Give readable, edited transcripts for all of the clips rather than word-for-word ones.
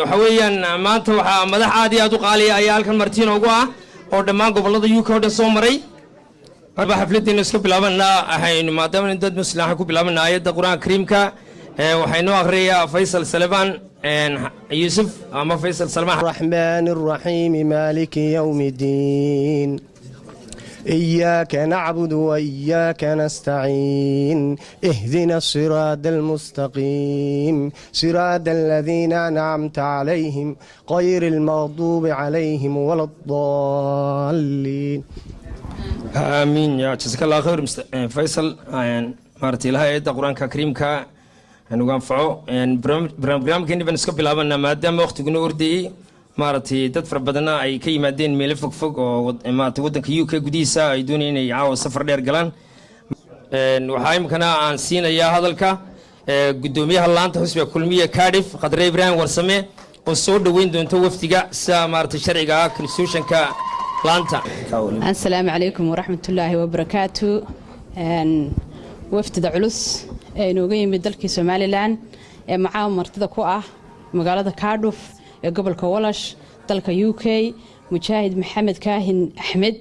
وحويا ما أنت مدح عادي أدو قالي أيال كان مرتين وقوة أو دمان قبل هذا يوكو ده سومري أربع حفلات نسكب بلامنا حين ما دام ندد مسلح كوب بلامنا آيات القرآن الكريم كا وحينو أخريا فيصل سليمان يوسف أما فيصل سلمان. الرحمن الرحيم مالك يوم الدين إياك نعبد وإياك نستعين اهدنا الصراط المستقيم صراط الذين أنعمت عليهم غير المغضوب عليهم ولا الضالين آمين يا جزاك الله خير فيصل مارتي لها آيات القرآن الكريم كا نوقفعو برنامج كني بنسكب بلعبنا ما دام وقت جنور دي مارتي تدفر بدنا أي كي مادين ملفق فوق ما تودن كيو كجديسة يدون إن يعاو سفر دير جلان وحاي مكنا عن سين يا هذا الكا قدوميها اللان تحسب كل مية كارف قدر إبراهيم ورسمه والصور وين دون توقف تجا سا مارتي شرعة كنسوشن كا لانتا. السلام عليكم ورحمة الله وبركاته. وفد علوس نوجي من دلك سومالي لان معاهم مرتضى كواه مقالة كاردوف قبل كولش دلك يوكي مجاهد محمد كاهن أحمد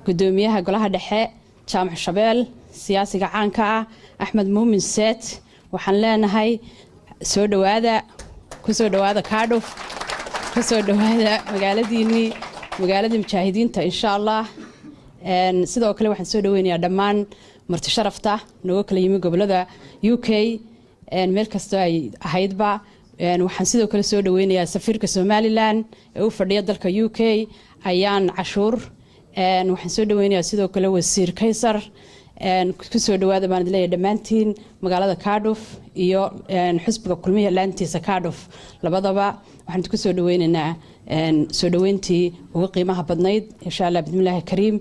قدوميها قلها دحاء جامع الشبال سياسي عانكا أحمد مؤمن سات وحنلانا هاي سودو هذا كسودو هذا كاردوف كسودو هذا مقالة ديني مقالة مجاهدين إن شاء الله sidoo kale waxaan soo dhaweynayaa dhammaan marti sharafta nooga kala yimi gobolada UK meel kasta ay ahaydba waxaan sidoo kale soo dhaweynayaa safiirka Somaliland ee u fadhiya dalka UK ayaan cashuur waxaan soo dhaweynayaa sidoo kale wasiir Kaysar ku soo dhawaada baan leeyahay dhamaantiin magaalada Cardiff iyo xisbiga kulmiye laantiisa Cardiff labadaba waxaan ku soo dhaweynaynaa soo dhaweyntii ugu qiimaha badnayd insha Allah bismillaah kariim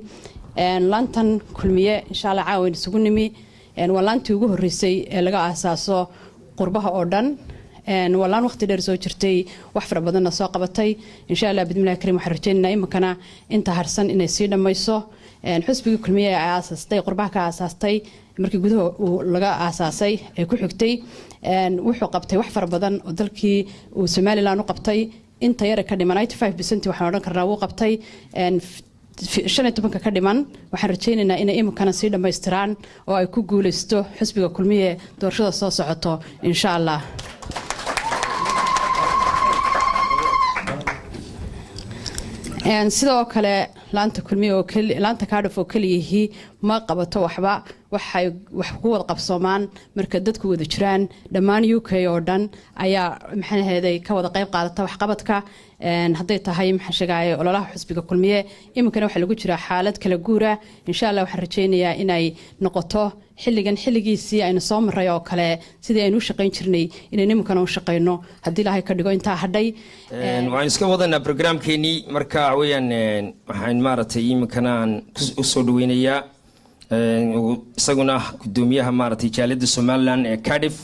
lantan kulmiye insha Allah caawin isugu nimi walantii ugu horeysay ee laga aasaaso qurbaha oo dhan walaan waqti dheer soo jirtay wax fara badan soo qabatay insha Allah bismillaah kariim waxaan rajaynaynaa imakana inta harsan inay sii dhamayso xisbiga kulmiye ay aasaastay qurbaha ka aasaastay markii gudaha uu laga aasaasay ee ku xigtay wuxuu qabtay wax fara badan oo dalkii uu Somaliland u qabtay inta yar ka dhiman 95% waxaan oran karnaa uu qabtay 15 ka dhiman waxaan rajaynaynaa inay imkana sii dhameystiraan oo ay ku guuleysto xisbiga kulmiye doorashada soo socoto insha Allah sidoo kale laanta kulmiye oo laanta Cardiff oo kaliya ma qabato waxba waxay wax ku wada qabsoomaan marka dadku wada jiraan dhammaan UK oo dhan ayaa maxaanaheeday ka wada qayb qaadata wax qabadka haday tahay maxaan sheegay ololaha xisbiga kulmiye imkana waxa lagu jira xaalad kala guura insha Allah waxaan rajaynayaa inay noqoto xilligiisii aynu soo maray oo kale sidii aynu u shaqeyn jirnay inaynu imkana u shaqeyno hadii Ilaahay ka dhigo inta hadhay waan iska wadana barnaamijkeeni marka weeyaan waxaan maaratay imkana u soo dhaweynayaa isaguna gudoomiyaha maaratay jaaliyada Somaliland ee Cardiff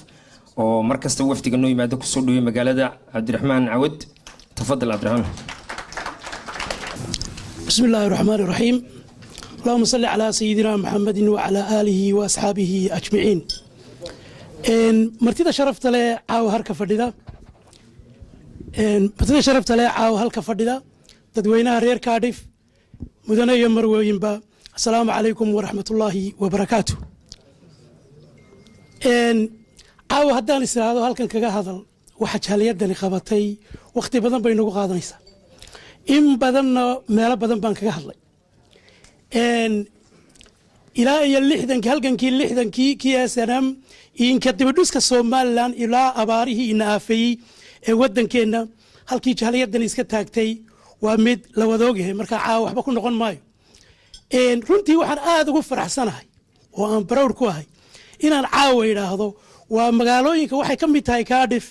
oo markasta wafdiga noo yimaado ku soo dhaweey magaalada Cabdiraxmaan Cawad تفضل عبد الرحمن. بسم الله الرحمن الرحيم. اللهم صل على سيدنا محمد وعلى آله وأصحابه أجمعين. مرتدى شرفت له عاو هركا فرددا. مرتدى شرفت له عاو هركا فرددا. تدوينها رير كارديف. مدنا يمر وينبا. السلام عليكم ورحمة الله وبركاته. عاو هدان استراحة هلكن كجا هذا. waxa jaaliyadani qabatay waqti badan bay nagu qaadanaysaa in badanna meel badan baan kaga hadlay ilaa iyo 60 halgankii kii SNM in ka dibadhuska Somaliland ilaa abaarihii inaafay ee wadankeena halkii jaaliyadani iska taagtay waa mid la wada ogyahay marka caaw waxba ku noqon maayo runtii waxaan aad ugu faraxsanahay oo aan proud ku ahay inaan caaw yiraahdo waa magaalooyinka waxay ka mid tahay Cardiff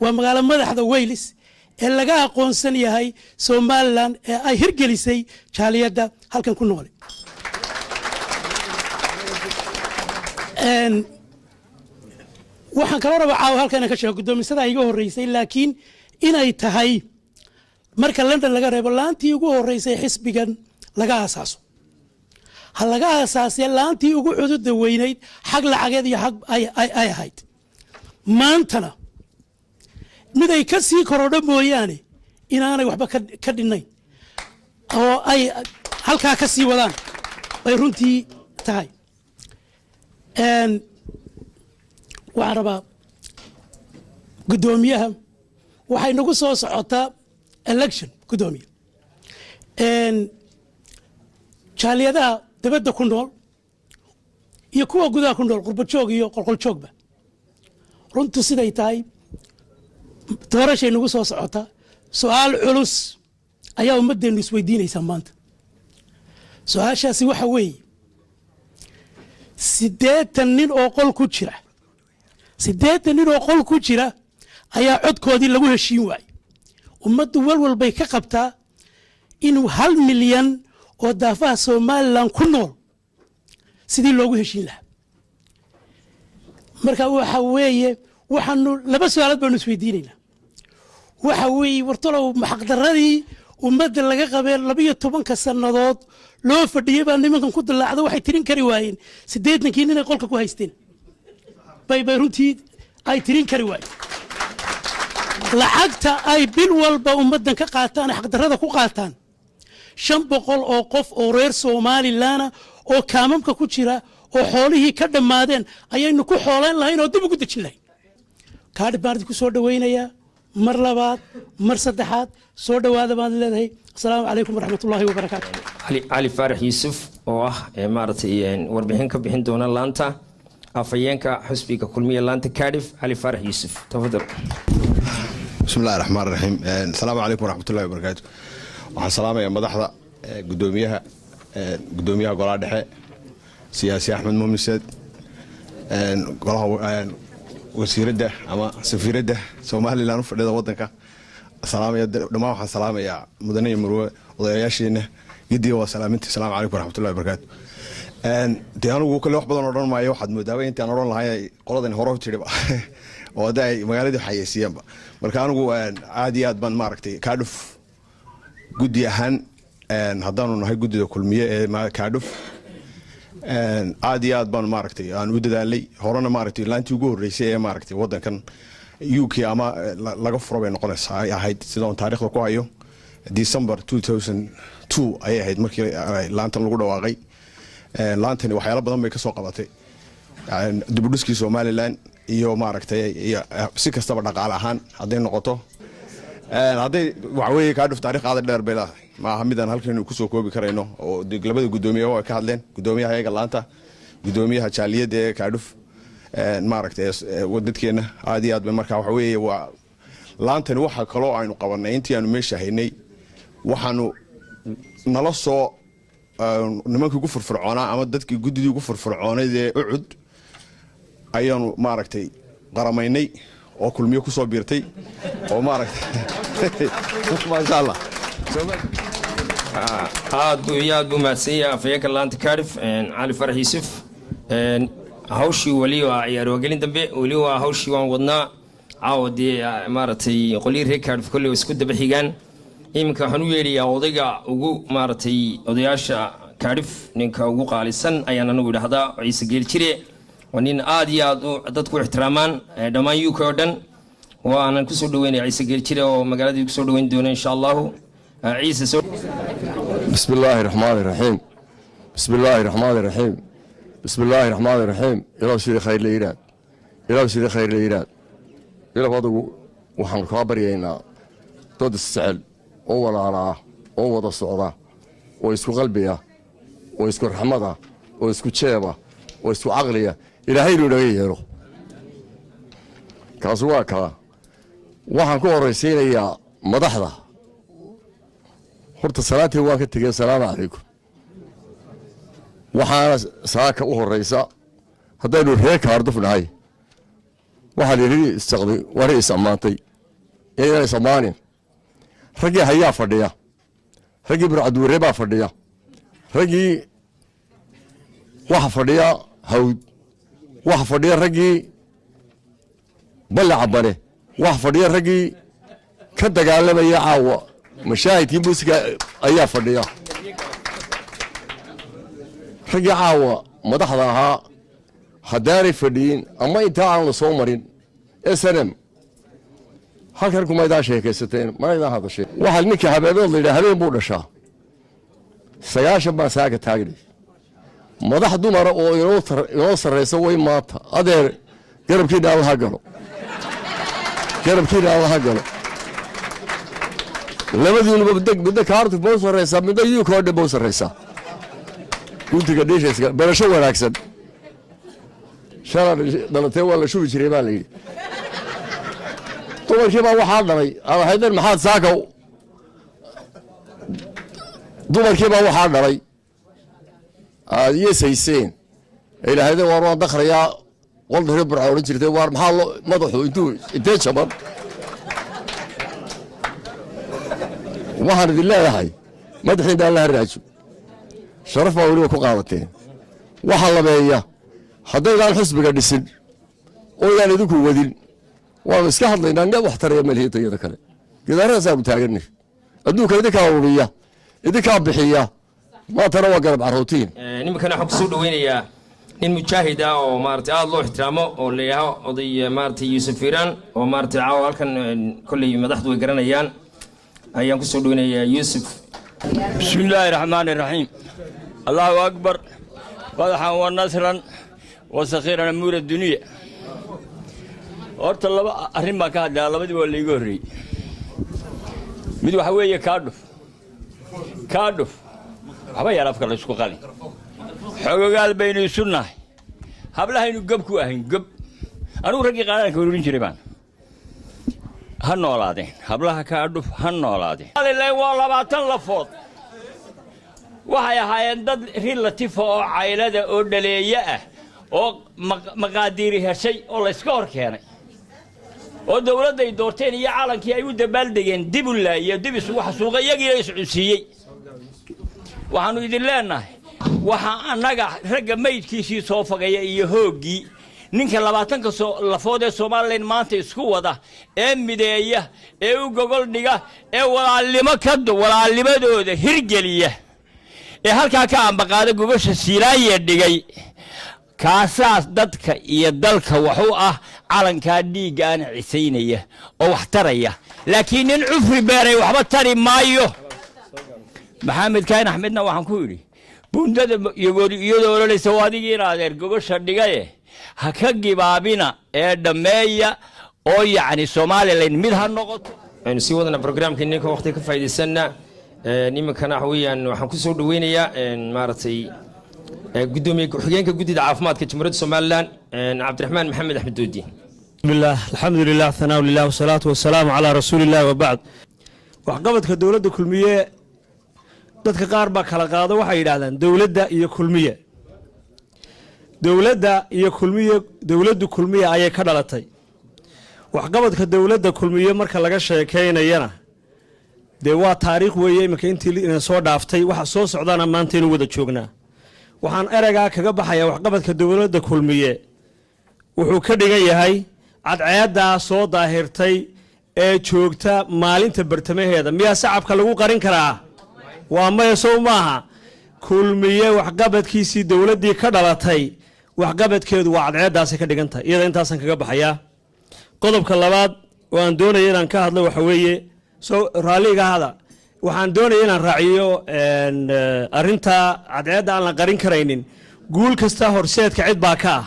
ومقالة مدحدة ويلس اللي جاء قونسن يهاي سومالان أي هرجليسي شاليدا هل كان كل نقول وحن كلام ربع هل كان كشة قدوم السنة يجوه الرئيس لكن إن أي تهاي مركز لندن لقى ريبلانتي يجوه الرئيس حسب جن لقى أساسه هل لقى أساس يلانتي يجوه حدود دوينيد حق العقد حق أي هايد ما أنتنا mid ay ka sii korodho mooyaane inaanay waxba ka dhinnayn oo ay halkaa ka sii wadaan bay runtii tahay. waxaan rabaa guddoomiyaha waxay nagu soo socotaa election guddoomiye jaaliyadaha dibadda ku nool iyo kuwa gudaha ku nool qurbo joog iyo qolqol joogba runtu siday tahay doorashay nagu soo socotaa su-aal culus ayaa ummadeennu isweydiinaysaa maanta. su-aashaasi waxa weeye 80 nin oo qol ku jira 80 nin oo qol ku jira ayaa codkoodii lagu heshiin waayey. ummaddu walwal bay ka qabtaa inuu 1 milyan oo daafaha Somaliland ku nool sidii loogu heshiin lahaa. marka waxa weeye waxaanu laba su'aalood baanu isweydiinaynaa. waxa weeye wartolow maxaqdaradii ummadda laga qabeen 12 sannadood loo fadhiyay baa nimankan ku dilaacdo waxay tirin kari waayeen 80kii nin ay qolka ku haysteen bay runtii ay tirin kari waayeen. lacagta ay bil walba ummaddan ka qaataan xaqdarrada ku qaataan 500 oo qof oo reer Somaliland oo kaamamka ku jira oo xoolihii ka dhamaadeen ayaynu ku xooleen lahayn oo dib ugu dejin lahayn. kaadhi baan ku soo dhaweynayaa mar labaad mar saddexaad soo dhawaada baan leedahay. assalaamu calaykum waraxmatullaahi wabarakaatu. cali faarax yuusuf oo ah maaragtay warbixin ka bixin doona laanta afayeenka xusbiga kulmiye laanta Cardiff. cali faarax yuusuf tafadhal. بسم الله الرحمن الرحيم. السلام عليكم ورحمة الله وبركاته. waxaan salaamayaa madaxda gudoomiyaha golaha dhexe siyaasi Axmed Muumiseed golaha wasiiradda ama safiiradda Somaliland u fadhida wadanka. dhammaan waxaan salaamayaa mudane iyo marwe odayaasheena giddiga waa salaamintii. السلام عليكم ورحمة الله وبركاته. dee anigu kale wax badan odhan maayo. waxaad moodaa intaan odhan lahay qoladan hore u tiriba oo day magaaladii xayeysiiyeenba. marka anigu aad iyo aad baan maaragtay Cardiff guddi ahaan haddaanu nahay guddida kulmiye ee Cardiff aad iyo aad baan maaragtay aan u dadaalay. horena maaragtay laantii ugu horeysay ee maaragtay wadankan UK ama laga furo bay noqonaysaa ay ahayd sidoo taariikhda ku hayo December 2002 ay ahayd markii laantan lagu dhawaaqay. laantani waxyaalo badan bay ka soo qabatay dib u dhiskii Somaliland iyo maaragtay si kastaba dhaqaale ahaan hadday noqoto hadday waxa weeye Cardiff taariikh aad dheer bay leedahay. ma aha midaan halkan ku soo koobi karayno oo labada gudoomiye oo ka hadleen gudoomiyaha ayaga laanta gudoomiyaha jaaliyadda ee Cardiff maaragtay wadadkeena aad iyo aad bay markaa waxa weeye waa laantani waxa kale oo aynu qabanay intii aanu meesha haynay waxaanu nala soo nimankii ugu furfurcoonaa ama dadkii guddidii ugu furfurcooneed ee ucud ayaanu maaragtay qaramaynay oo kulmiye ku soo biirtay oo maaragtay maasha Allah aad buu mahadsan yahay afayeenka laanta Cardiff cali faarax yuusuf. hawshii wali waa ciyaar waagelin dambe wali waa hawshii waan wadnaa caawdii maaragtay qolii reer Cardiff kulli isku daba xigaan. iminka waxaan u yeedhayaa odayga ugu maaragtay odayaasha Cardiff ninka ugu qaalisan ayaan anigu idhaahdaa Ciise Geel Jire. waa nin aad iyo aad dadku ixtiraamaan dhammaan UK oo dhan. waanan ku soo dhaweynaya Ciise Geel Jire oo magaaladii ku soo dhaweyn doona insha Allah. ciise soo بسم الله الرحمن الرحيم. بسم الله الرحمن الرحيم. بسم الله الرحمن الرحيم. إلى سيدي خير الإيراد. إلى سيدي خير الإيراد. إلى بعض وحن كابرينا ضد السعل أول على أول الصعدة ويسكو قلبية ويسكو رحمة ويسكو شيبة ويسكو عقلية إلى هيلو نغيره كازواكا وحن كو رئيسين يا مدحضة horta salaatii waa ka tegay. assalaamu calaykum. waxaana saaka u horeysa haddaynu reer Cardiff nahay waxaa layidhi istaqdi wari isamaantay inay ismaanin raggii hayaa fadhiya raggii burcadweyne baa fadhiya raggii waxa fadhiya hawd waxa fadhiya raggii ballaca bane waxa fadhiya raggii ka dagaalamaya caawa mashaahidkii muusiga ayaa fadhiya raggii caawa madaxda ahaa haddaanay fadhiyin ama intaa aan la soo marin SNM halkan kumaydaa sheekaysateen maydaa hadashay waxaa ninka habeenadood la yidhaha habeen buu dhashaa 9 baan saaga taagnay madax dumara oo inoo sarreysa way maanta adeer garabkiina allaha galo labadiinuba midda kaartu buu sarreysaa midda yuukoodhe buu sarreysaa guntiga dheeshayska barasho wanaagsan shalay dhalatay waa la shubi jiray baa la yidhi dumarkii baa waxaa dhalay ama haydeen maxaad saaka dumarkii baa waxaa dhalay aad yeesayseen ilaahaydeen waar waan dakhrayaa waldari burca odhan jirtay waar maxaa loo madaxu intee jaban waxaan idin leedahay madaxiinda allaha raajo sharaf baa weliba ku qaadateen waxa labeeya haddaydaan xisbiga dhisin ooydaan idinku wadin waanu iska hadlaynaa ne wax taraya malhiinta iyada kale gidaaradaasaabu taaganay adduunka idinkaa ururiya idinkaa bixiya maantana waa garab carruurtiin nimankana waxaan kusoo dhaweynayaa nin mujaahid ah oo maaragtay aada loo ixtiraamo oo la yidhaaho oday maaragtay yuusuf iiraan oo maaragtay caawa halkan kolley madaxdu way garanayaan ayaan kusoo dhaweynayaa yuusuf بسم الله الرحمن الرحيم الله أكبر فتحا ونصرا وسخيرا أمور الدنيا horta laba arrin baan ka hadlaa labadii waa la iga horreeyey mid waxa weeye kaadhuf waxba yar afka la isku qalin xogogaal baynu isu nahay hablahaynu gab ku ahayn gab anugu raggii qaadaanka ururin jiray baan ha noolaadeen hablaha kaadhuf ha noolaadeen waa 20 lafood waxay ahaayeen dad relative oo caylada oo dhaleeya ah oo maqaadiiri heshay oo la iska hor keenay oo dawladda ay doorteen iyo calankii ay u dabaaldegeen dib u laayay dib isugu xasuuqay iyagii ay iscuusiyay waxaanu idin leenahay waxa anaga ragga maydkiisii soo fagaya iyo hoogii ninka 20 lafood ee Soomaaliland maanta isku wada ee mideeya ee u gogol dhiga ee walaalnimadooda hirgeliya ee halka ka ambaqaada gogosha siilaaye dhigay kaasaas dadka iyo dalka wuxuu ah calanka dhiig aan ciisaynaya oo wax taraya laakiin in cufri beeray waxba tari maayo maxamed kaan axmedna waxaan ku yiri bundada iyadoo oranaysa waadigii adeer gogosha dhigaye ha ka gibaabina ee dhameeya oo yaani Soomaaliland mid ha noqoto aynu sii wadana barnaamijka ninka waqti ka faa'iideysana nimankana weeyaan waxaan ku soo dhaweynayaa maartay gudoomiye ku-xigeenka guddida caafimaadka jamhuuriyadda Soomaaliland Cabdiraxmaan Maxamed Axmed Doodi bismillah alxamdulillah thanaa lillahi wasalaatu wasalaamu calaa rasuulillahi wa bacd waxqabadka dowladda kulmiye dadka qaar baa kala qaado waxay yidhaahdaan dowladda iyo kulmiye dowladdu kulmiye ayay ka dhalatay waxqabadka dowladda kulmiye marka laga sheekaynayana dee waa taariikh weeye iminka intii ina soo dhaaftay waxa soo socdaana maanta inuu wada joognaa waxaan ereygaa kaga baxayaa waxqabadka dowladda kulmiye wuxuu ka dhigan yahay cadceeddaa soo daahirtay ee joogta maalinta bartamaheeda miyaa sacabka lagu qarin karaa waa maya sow maaha kulmiye waxqabadkiisii dowladdii ka dhalatay waxqabadkeedu waa cadceeddaasi ka dhigan tahay iyada intaasan kaga baxayaa qodobka labaad oo aan doonaya inaan ka hadlo waxa weeye raalliga hada waxaan doonaya inaan raaciyo arinta cadceedda aan la qarin karaynin guul kasta horseedka cid baa ka ah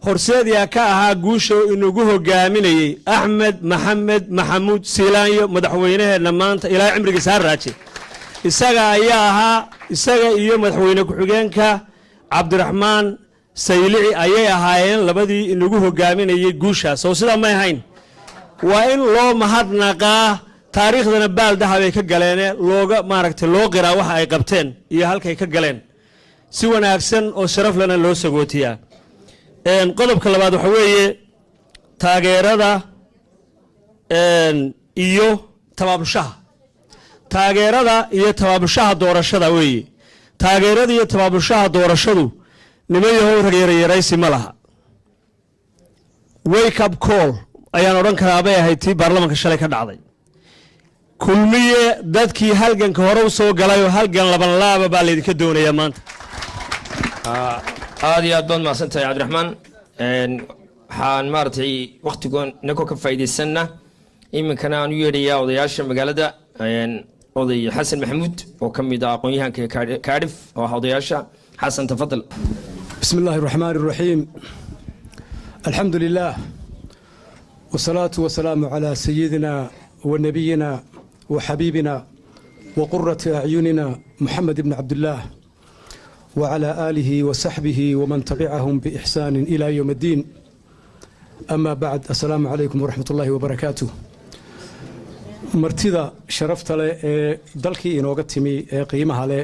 horseed yaa ka ahaa guusha inagu hogaaminayay axmed maxamed maxamuud siilaanyo madaxweynaheena maanta ilaahay cimrigiisa ha raaje isaga ayaa ahaa isaga iyo madaxweyne ku-xigeenka cabdiraxmaan saylici ayay ahaayeen labadii inagu hogaaminayay guushaas oo sidaa may ahayn waa in loo mahadnaqaa taariikhdana baal dahabay ka galeene looga maaragtay loo qiraa waxa ay qabteen iyo halkay ka galeen si wanaagsan oo sharaf lana loo sagootiyaa qodobka labaad waxa weeye taageerada iyo tabaabushaha doorashada weeye taageerada iyo tabaabushaha doorashadu nima yahow ragyarayaraysi ma laha wake up call ayaan odhan karaa bay ahayd tii baarlamanka shalay ka dhacday kulmiye dadkii halganka hore u soo galay oo halgan laban laaba baa laydinka doonayaa maanta aad iyo aad baad mahadsantahay cabdiraxmaan waxaan maaragtay waqtigoon inagoo ka faa'iidaysanna iminkana aan u yeedhayaa odayaasha magaalada oday xasan maxamuud oo ka mid ah aqoon-yahanka Cardiff oo ah odayaasha xasan tafadal. بسم الله الرحمن الرحيم الحمد لله والصلاة والسلام على سيدنا ونبينا وحبيبنا وقرة أعيننا محمد بن عبد الله وعلى آله وصحبه ومن تبعهم بإحسان إلى يوم الدين أما بعد السلام عليكم ورحمة الله وبركاته مرتضى شرفت له دلكي إنه قتمي قيمها له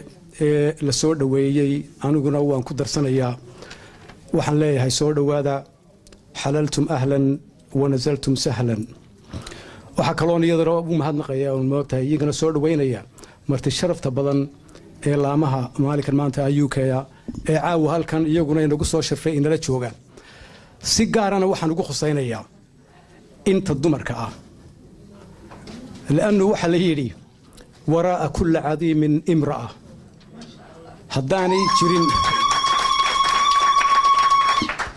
لسور دويي أنا قلنا وأن كدر سنة وحن لي هاي سور دوادا حللتم أهلا ونزلتم سهلا وحكلون يضرب أبو مهد نقيا والموت يجنا سور دوينيا مرت الشرف تبضن لامها مالك المانتا يوكيا عاو هالكن يجونا ينقص شرفي إن لا تشوجا سيجارنا وحن نقول خصينيا أنت الدمر كأ لأنه وحليري وراء كل عظيم امرأة هداني جرين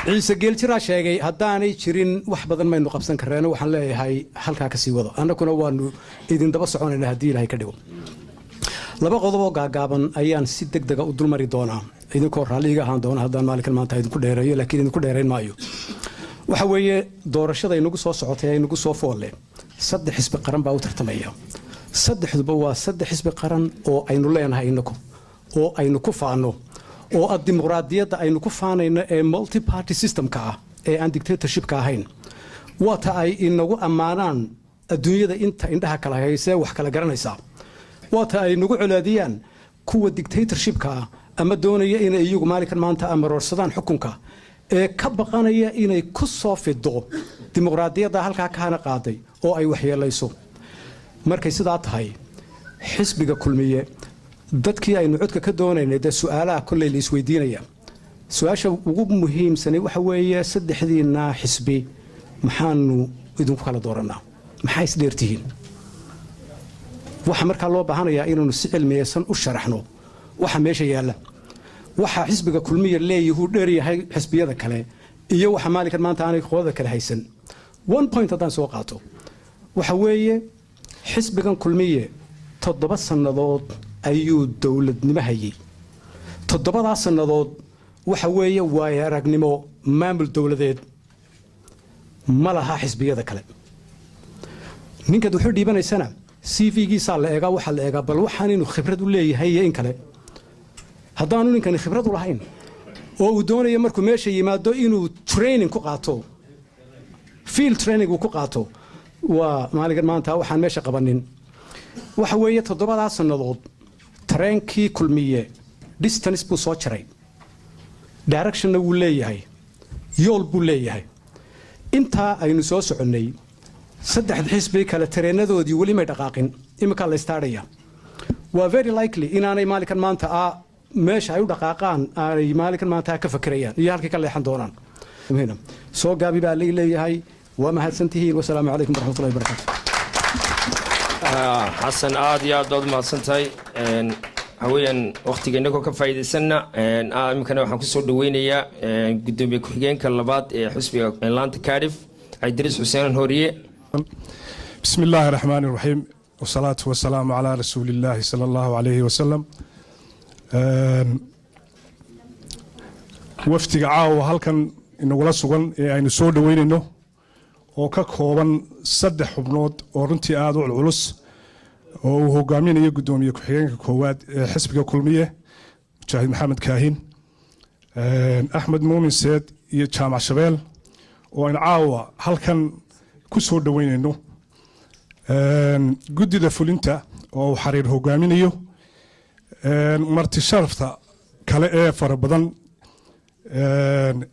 عيسى قيل ترى شيء هداني جرين واحد بدل ما ينقب سن كرنا وحن لا هاي حلقة كسي وضع أنا كنا وانو إذا دبص عون الهدي هاي كديو لبا قضوا قابن أيان ست دقيقة ودول مريضونا إذا كور عليها هندونا هدان مالك المانتا إذا كل ديرين لكن إذا كل ديرين مايو وحوي دور الشذا ينقص صوتها ينقص فوله صد حسب قرن باو ترتمية صد حسب صد حسب قرن أو أين لين هاي إنكم أو أين كفانو أو الديمقراطية أين كفانين مالتي بارتي سيستم كا أن ديكتاتورشيب كاهين واتاي إنه أمانان الدنيا ده أنت عندها كلا هيسا وحكلا جرنيسا واتاي إنه علاديان كوا ديكتاتورشيب كا أما الدنيا إن يجوا مالك المانتا أمر صدان حكم كا كبقانية إنه كسر في الضوء ديمقراطية ده هالك كان قاضي أو أي وحي ليسو مركز سدات هاي حسب كل مية dadkii aynu codka ka doonaynay de su'aalaha kulay la isweydiinaya su'aasha ugu muhiimsan waxa weeye saddexdiina xisbi maxaanu idinku kala dooranaa maxay isdheertihiin waxa markaa loo baahanayaa inaanu si cilmiyeysan u sharaxno waxa meesha yaala waxa xisbiga kulmiye leeyahay dheer yahay xisbiyada kale iyo waxa maalinkan maanta aanay qodada kale haysan one point haddaan soo qaato waxa weeye xisbigan kulmiye 7 sannadood ayuu dawladnimo hayay 7 sannadood waxa weeye waay aragnimo maamul dawladeed ma laha xisbiyada kale ninka wuxuu dhiibanaysana CV-giisa la eega waxa la eega bal waxaan inuu khibrad u leeyahay in kale haddaanu ninkan khibrad u lahayn oo uu doonayo markuu meesha yimaado inuu training ku qaato field training ku qaato waa maalinkan maanta waxaan meesha qabanin waxa weeye 7 sannadood tareenkii kulmiye distance buu soo jaray directionna wuu leeyahay yool buu leeyahay intaa aynu soo soconnay saddex xisbi kale tareenadoodii weli may dhaqaaqin imika la istaaraya waa very likely inaanay maalinkan maanta meesha ay u dhaqaaqaan aanay maalinkan maanta ka fakarayaan iyo halkii ka leexan doonaan soo gaabi baa leeyahay waa mahadsantihiin wasalaamu calaykum waraxmatullahi wabarakaatu حسن يا دود ما سنتي هويا وقت جنكو كفايدسنا يمكن waxaan ku soo dhaweynaya gudoomiye ku-xigeenka labaad ee xisbiga Atlanta Cardiff Idris Hussein Horiye بسم الله الرحمن الرحيم والصلاة والسلام على رسول الله صلى الله عليه وسلم waftiga caawa halkan inagula sugan ee aynu soo dhaweynayno oo ka kooban 3 xubnood oo runtii aad u culus oo uu hogaaminayo gudoomiye ku-xigeenka koowaad ee xisbiga kulmiye Mujaahid Maxamed Kaahin Axmed Muumin Seed iyo Jaamac Shabeel oo aan caawa halkan ku soo dhaweynayno gudida fulinta oo xariir hogaaminayo marti sharafta kale ee fara badan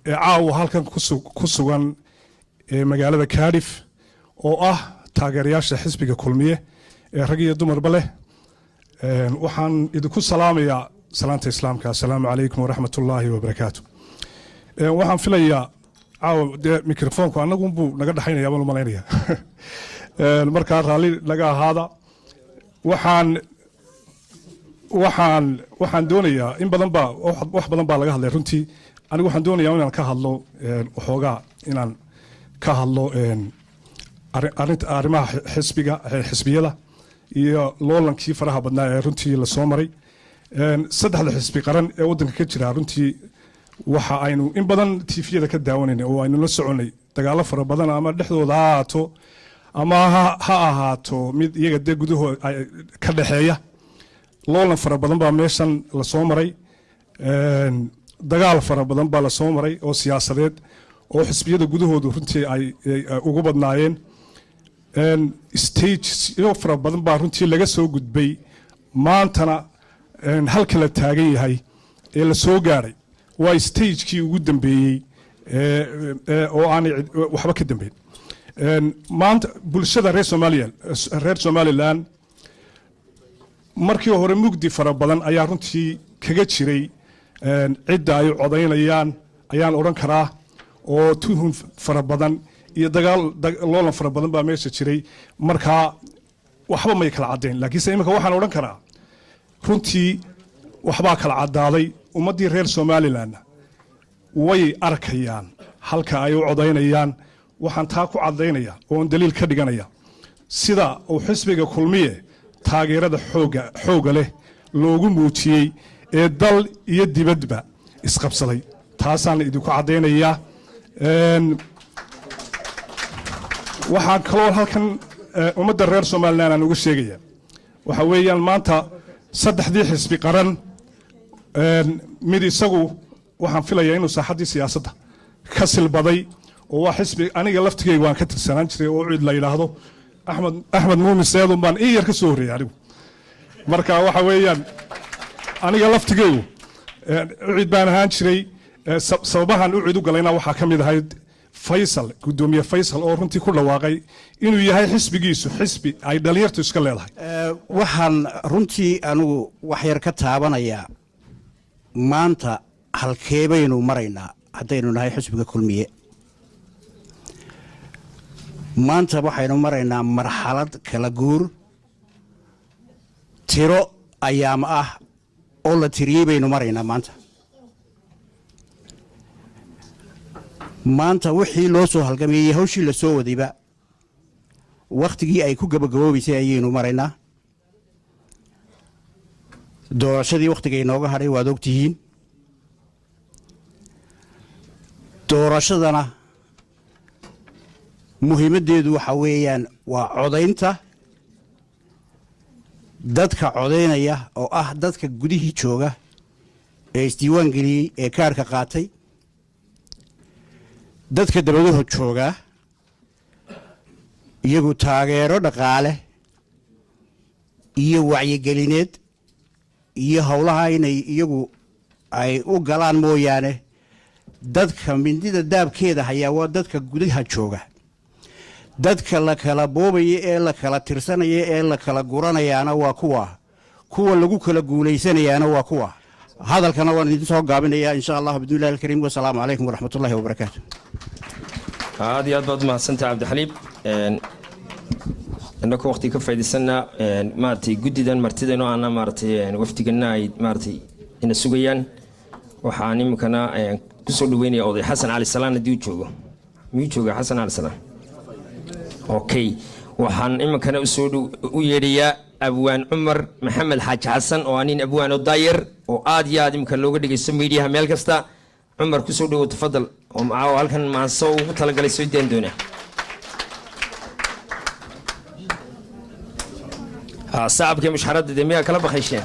caawa halkan ku sugan magaalada Cardiff oo taageerayaasha xisbiga kulmiye ee rag iyo dumarba leh waxaan idinku salaamayaa salaanta islaamka assalaamu calaykum waraxmatullaahi wabarakaatu waxaan filayaa caawa dee mikrofoonku annagun buu naga dhaxaynayaa baan u malaynayaa markaa raalli laga ahaada waxaan doonayaa in badan baa wax badan baa laga hadlay runtii anigu waxaan doonayaa inaan ka hadlo waxoogaa inaan ka hadlo arrimaha xisbiyada iyo loolankii faraha badnaa ee runtii la soo maray saddexda xisbi qaran ee waddanka ka jira runtii waxa aynu in badan tiifiyada ka daawanayna oo aynu la soconay dagaallo fara badan ama dhexdooda ha ahaato ama ha ahaato mid iyaga dee gudahooda ka dhexeeya loolan fara badan baa meeshan la soo maray dagaal fara badan baa la soo maray oo siyaasadeed oo xisbiyada gudahoodu runtii ay ugu badnaayeen stageyo fara badan baa runtii laga soo gudbay maantana halka la taagan yahay ee la soo gaadhay waa stagekii ugu dambeeyey oo aanay waxba ka dambeyn maanta bulshada reer somalilan markii hore mugdi fara badan ayaa runtii kaga jiray cidda ay codaynayaan ayaan odhan karaa oo tuhun fara badan iyo loolan fara badan baa meesha jiray markaa waxba may kala caddayn laakiinse imika waxaan odhan karaa runtii waxbaa kala caddaaday ummaddii reer somalilanna way arkayaan halka ay u codaynayaan waxaan taa ku caddaynaya oon daliil ka dhiganaya sida uu xisbiga kulmiye taageerada xoogga leh loogu muujiyey ee dal iyo dibadba isqabsaday taasaan idinku caddaynayaa waxaan kaloo halkan ummadda reer somalilan aan uga sheegaya waxa weeyaan maanta saddexdii xisbi qaran mid isagu waxaan filayaa inuu saaxaddii siyaasadda ka silbaday oo waa xisbi aniga laftigeyga waan ka tirsanaan jiray oo cid la yidhaahdo axmed muumin seedun baan ii yar ka soo horreeyay anigu marka waxa weeyaan aniga laftigeygu cid baan ahaan jiray sababahan u cid u galayna waxaa ka mid ahayd faysal gudoomiye faysal oo runtii ku dhawaaqay inuu yahay xisbigiisu xisbi ay dhalinyartu iska leedahay waxaan runtii anigu wax yar ka taabanayaa maanta halkee baynu maraynaa haddaynu nahay xisbiga kulmiye maanta waxaynu maraynaa marxalad kala guur tiro ayaam ah oo la tiriyey baynu maraynaa maanta wixii loo soo halgameeyey hawshii la soo wadayba wakhtigii ay ku gabagaboobaysay ayaynu maraynaa doorashadii wakhtiga inooga hadhay waad ogtihiin doorashadana muhiimaddeedu waxa weeyaan waa codaynta dadka codaynaya oo ah dadka gudihii jooga ee isdiiwaan geliyey ee kaarka qaatay dadka dabadaho joogaa iyagu taageero dhaqaale iyo wacyigelineed iyo howlaha inay iyagu ay u galaan mooyaane dadka mindida daabkeeda hayaa waa dadka gudaha jooga dadka la kala boobaya ee la kala tirsanaya ee la kala guranayaana waa kuwa lagu kala guulaysanayaana waa kuwa hadalkana waan idin soo gaabinayaa insha allah bidnillahi alkariim wasalaamu calaykum waraxmatullahi wabarakaatu aad iyo aad baad mahadsantahay cabdixaliib innaka waqti ka faa'iidaysanaa maaragtay guddidan martidayno aana maaragtay wafdigana ay maaragtay ina sugayaan waxaan iminkana ku soo dhaweynaya oday xasan cali salaan haddii uu joogo miyuu jooga xasan cali salaan okay waxaan iminkana u yeedhayaa abwaan cumar maxamed xaaji xasan oo anin abwaan oo daayar oo aad iyo aad iminka looga dhegaysto miidiyaha meel kasta cumar ku soo dhawow tafadal oo macaawo halkan maanso ugu talagalay soo deen doona sacabkii mushxaradda dee miyaa kala baqaysheen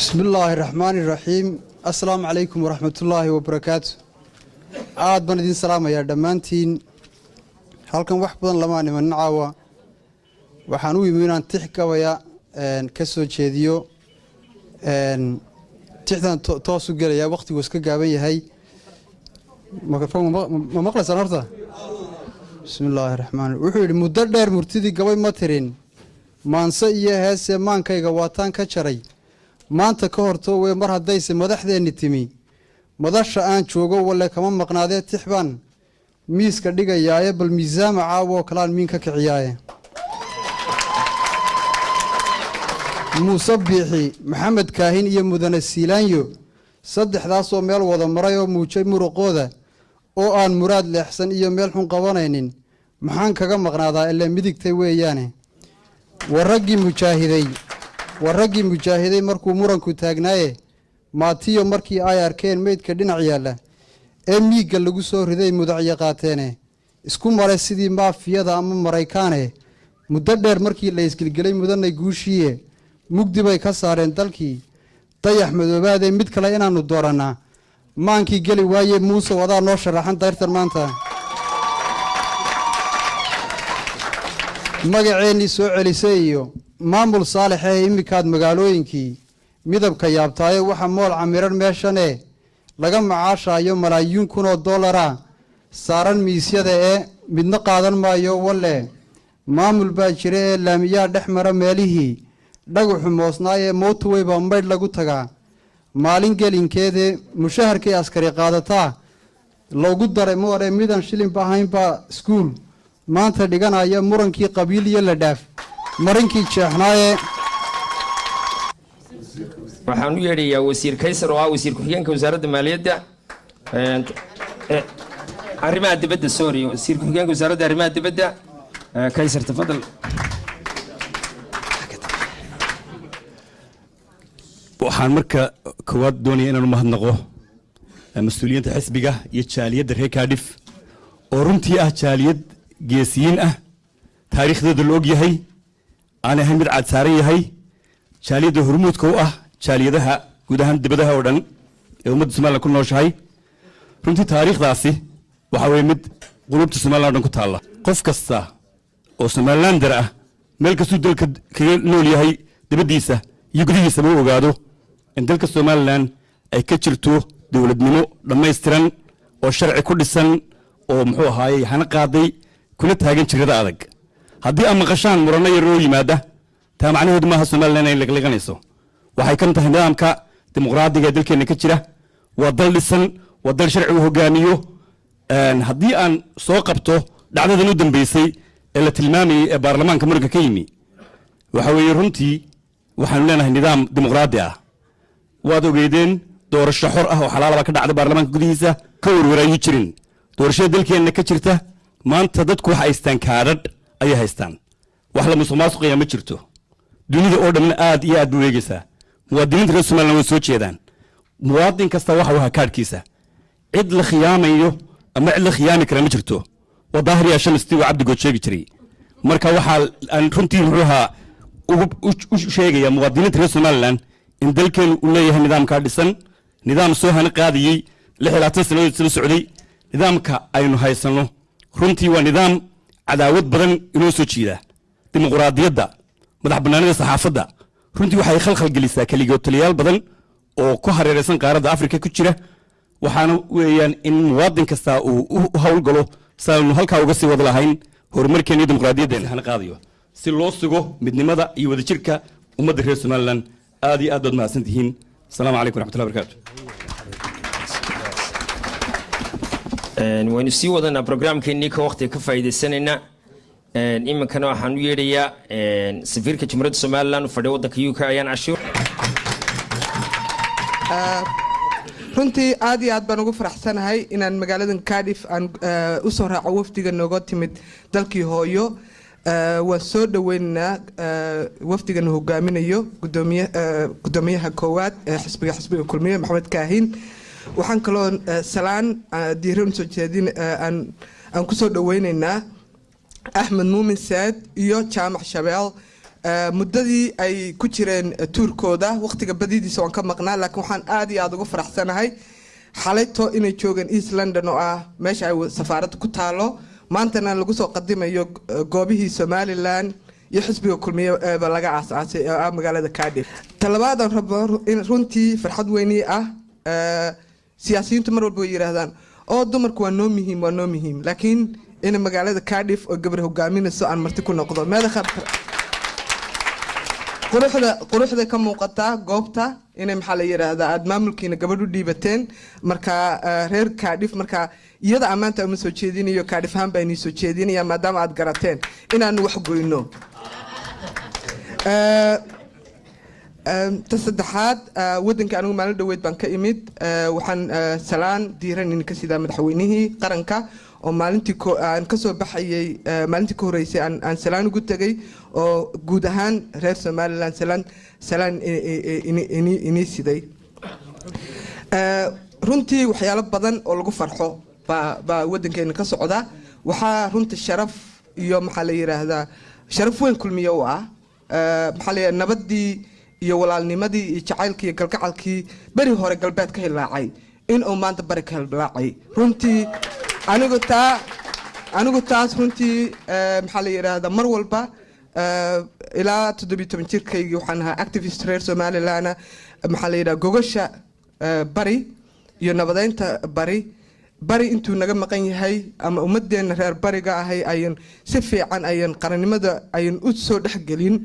بسم الله الرحمن الرحيم السلام عليكم ورحمة الله وبركاته aad baan idin salaamayaa dhammaantiin halkan wax badan lama niman caawa waxaan u yimi inaan tix gabaya ka soo jeediyo tixdan toos u gelaya waqtigu iska gaaban yahay mikrofon ma maqlaysaan horta bismillaahi raxmaan wuxuu yidhi muddo dheer murtidii gabay ma tirin maanse iyo heese maankayga waataan ka jaray maanta ka horto wey mar haddayse madaxdeenni timi madasha aan joogo walle kama maqnaadee tix baan miiska dhigayaaye bal miisaama caawo kalaan miin ka kiciyaaye muuse biixi maxamed kaahin iyo mudane siilaanyo saddexdaasoo meel wada maray oo muujay muruqooda oo aan muraad leexsan iyo meel xun qabanaynin maxaan kaga maqnaadaa ilaa midigtay weeyaane war raggii mujaahiday markuu muranku taagnaaye maatiyo markii ay arkeen meydka dhinac yaalla ee miigga lagu soo riday mudacyo qaateene isku mare sidii maafiyada ama maraykaane muddo dheer markii la isgelgelay mudanay guushiiye mugdi bay ka saareen dalkii dayax madoobaadee mid kale inaannu doorannaa maankii geli waaye muuse wadaa noo sharaxan dayrtan maanta magaceennii soo celisay iyo maamul saalex ee iminkaad magaalooyinkii midabka yaabtaayo waxa mool camiran meeshane laga macaashaayo malaayiin kunoo dollara saaran miisyada ee midna qaadan maayo walle maamul baa jira ee laamiyaa dhex mara meelihii dhagaxu moosnaayee mootoweyba maydh lagu tagaa maalin gelinkeedee mushaharkii askari qaadataa loogu daray moore midan shilinba ahaynbaa iskuul maanta dhiganaya murankii qabiil iyo la dhaaf marinkii jeexnaaye waxaan u yeedhayaa wasiir kaysar oo ah wasiir ku-xigeenka wasaaradda maaliyadda arrimaha dibadda sorry wasiir ku-xigeenka wasaaradda arrimaha dibadda kaysar tafadal waxaan marka koowaad doonaya inaan u mahadnaqo mas-uuliyiinta xisbiga iyo jaaliyadda reer kaadhif oo runtii ah jaaliyad geesiyiin ah taariikhdeeda la og yahay aan ahayn mid caad saaran yahay jaaliyadda hormuudka u ah jaaliyadaha guud ahaan dibadaha oo dhan ee ummadda somalilan ku nooshahay runtii taariikhdaasi waxa weye mid qulubta somalilan o dhan ku taalla qof kasta oo somalilander ah meel kastuu dalka kaga nool yahay dibaddiisa iyo gudihiisaba u ogaado in dalka somalilan ay ka jirto dowladnimo dhammaystiran oo sharci ku dhisan oo muxuu ahaaye hana qaaday kuna taagan jirada adag haddii aad maqashaan muranno yar oo yimaada taa macnaheedu maaha somalilan ay liqliqanayso waxay kan tahay nidaamka dimuqraadiga ee dalkeenna ka jira waa dal dhisan waa dal sharci u hogaamiyo haddii aan soo qabto dhacdadan u dambeysay ee la tilmaamayey ee baarlamaanka muranka ka yimi waxa weeye runtii waxaanu leenahay nidaam dimuqraadi ah waad ogeydeen doorasho xor ah oo xalaalaba ka dhacda baarlamaanka gudihiisa ka warwaraayi jirin doorashada dalkeenna ka jirta maanta dadku wax haystaan kaadhadh ayay haystaan wax la musuq maasuqaya ma jirto dunida oo dhamna aad iyo aad buu eegaysaa muwaadiniinta reer somalilan way soo jeedaan muwaadin kasta waxa uu ahaa kaadhkiisa cid la khiyaamayo ama cid la khiyaami kara ma jirto waa daahir yaa shamsti waa cabdigood sheegi jiray marka waxaa aan runtii muxuu ahaa u sheegaya muwaadiniinta reer somalilan in dalkeenu uu leeyahay nidaamkaa dhisan nidaam soo hana qaadayey 26 sannadood sila socday nidaamka aynu haysanno runtii waa nidaam cadaawad badan inoo soo jiida dimuqraadiyadda madax bannaanida saxaafadda runtii waxay khalkhal gelisaa keligootaliyaal badan oo ku hareeraysan qaaradda afrika ku jira waxaana weeyaan in muwaadin kasta uu u howlgalo saanu halkaa uga sii wada lahayn horumarkeena iyo dimuqraadiyaddeena hana qaadayo si loo sugo midnimada iyo wadajirka ummadda reer somalilan aad iyo aad baad mahadsan tihiin asalaamu calaykum waraxmatullahi barakaatu waynu sii wadanaa brograamkeennii ka waqtiga ka faa'iidaysanayna iminkana waxaan u yeedhayaa safiirka jumhuuriyadda somalilan u fadhiya waddanka UK ayaan cashuur runtii aad iyo aad baan ugu faraxsanahay inaan magaaladan Cardiff aan u soo raaco wafdiga nooga timid dalkii hooyo waan soo dhaweynaynaa wafdigan hogaaminayo gudoomiyaha koowaad ee xisbiga kulmiye maxamed kaahin waxaan kaloo salaan diiran soo jeedin aan ku soo dhaweynaynaa axmed muumin saad iyo jaamac shabeel muddadii ay ku jireen tuurkooda waqtiga badidiisa waan ka maqnaa laakiin waxaan aad iyo aad ugu faraxsanahay xalayto inay joogeen East London oo ah meesha ay safaaradda ku taalo maantana lagu soo qadimayo goobihii Somaliland iyo xisbiga kulmiye ee laga aasaasay ee magaalada Cardiff talabaadan rabo in runtii farxad weyn ah siyaasiyiintu mar walba yiraahdaan oo dumarku waa noo muhiim laakiin in magaalada Cardiff oo gabar hogaaminayso aan marti ku noqdo meeda quruxda ka muuqata goobta inay maxaa la yiraahdaa aad maamulkiina gabadhu dhiibateen marka reer Cardiff marka iyada amaanta uma soo jeedinayo Cardiff han baa inii soo jeedinaya maadaama aad garateen inaan wax goyno ta saddexaad waddanka anigu maalin dhoweyd baan ka imid waxaan salaan diiran in ka sidaa madaxweynihii qaranka oo maalintii aan ka soo baxayay maalintii ka horeysay aan salaan ugu tegay oo guud ahaan reer somaliland salaan inii siday runtii waxyaalo badan oo lagu farxo baa waddankeena ka socda waxaa runta sharaf iyo maxaa la yiraahdaa sharaf weyn kulmiye u ah maxaa la yiraahdaa nabadii iyo walaalnimadii iyo jacaylkii iyo galgacalkii beri hore galbeed ka hilaacay in uu maanta bari ka hilaacay runtii anigu taas runtii maxaa la yiraahdaa mar walba ilaa 17 jirkaygii waxaan ahaa activist reer somaliland maxaa la yiraahdaa gogasha bari iyo nabadeynta bari intuu naga maqan yahay ama ummadeena reer bariga ahay ayan si fiican ayan qarannimada ayan u soo dhexgelin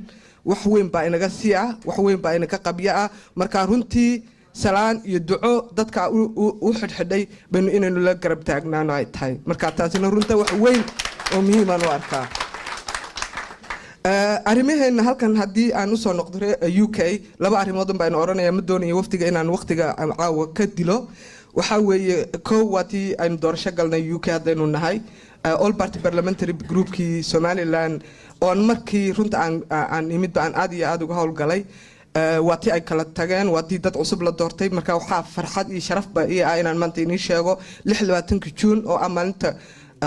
wax weyn baa inaga sii ah wax weyn baa inaga qabya ah marka runtii salaan iyo duco dadka u xidhxidhay baynu inaynu la garab taagnaano ay tahay marka taasina runta wax weyn oo muhiim aan u arkaa arrimaheena halkan haddii aan usoo noqdo UK laba arrimood baan oranaya ma doonayo waqtiga inaan waqtiga caawa ka dilo waxaa weeye kow waa tii aynu doorasho galnay UK haddaynu nahay all party parliamentary groupkii Somaliland oon markii runta aan imidba aan aad iyo aad uga howlgalay waa tii ay kala tageen waa tii dad cusub la doortay marka waxaa farxad iyo sharafba ii ah inaan maanta inii sheego 26 June oo ah maalinta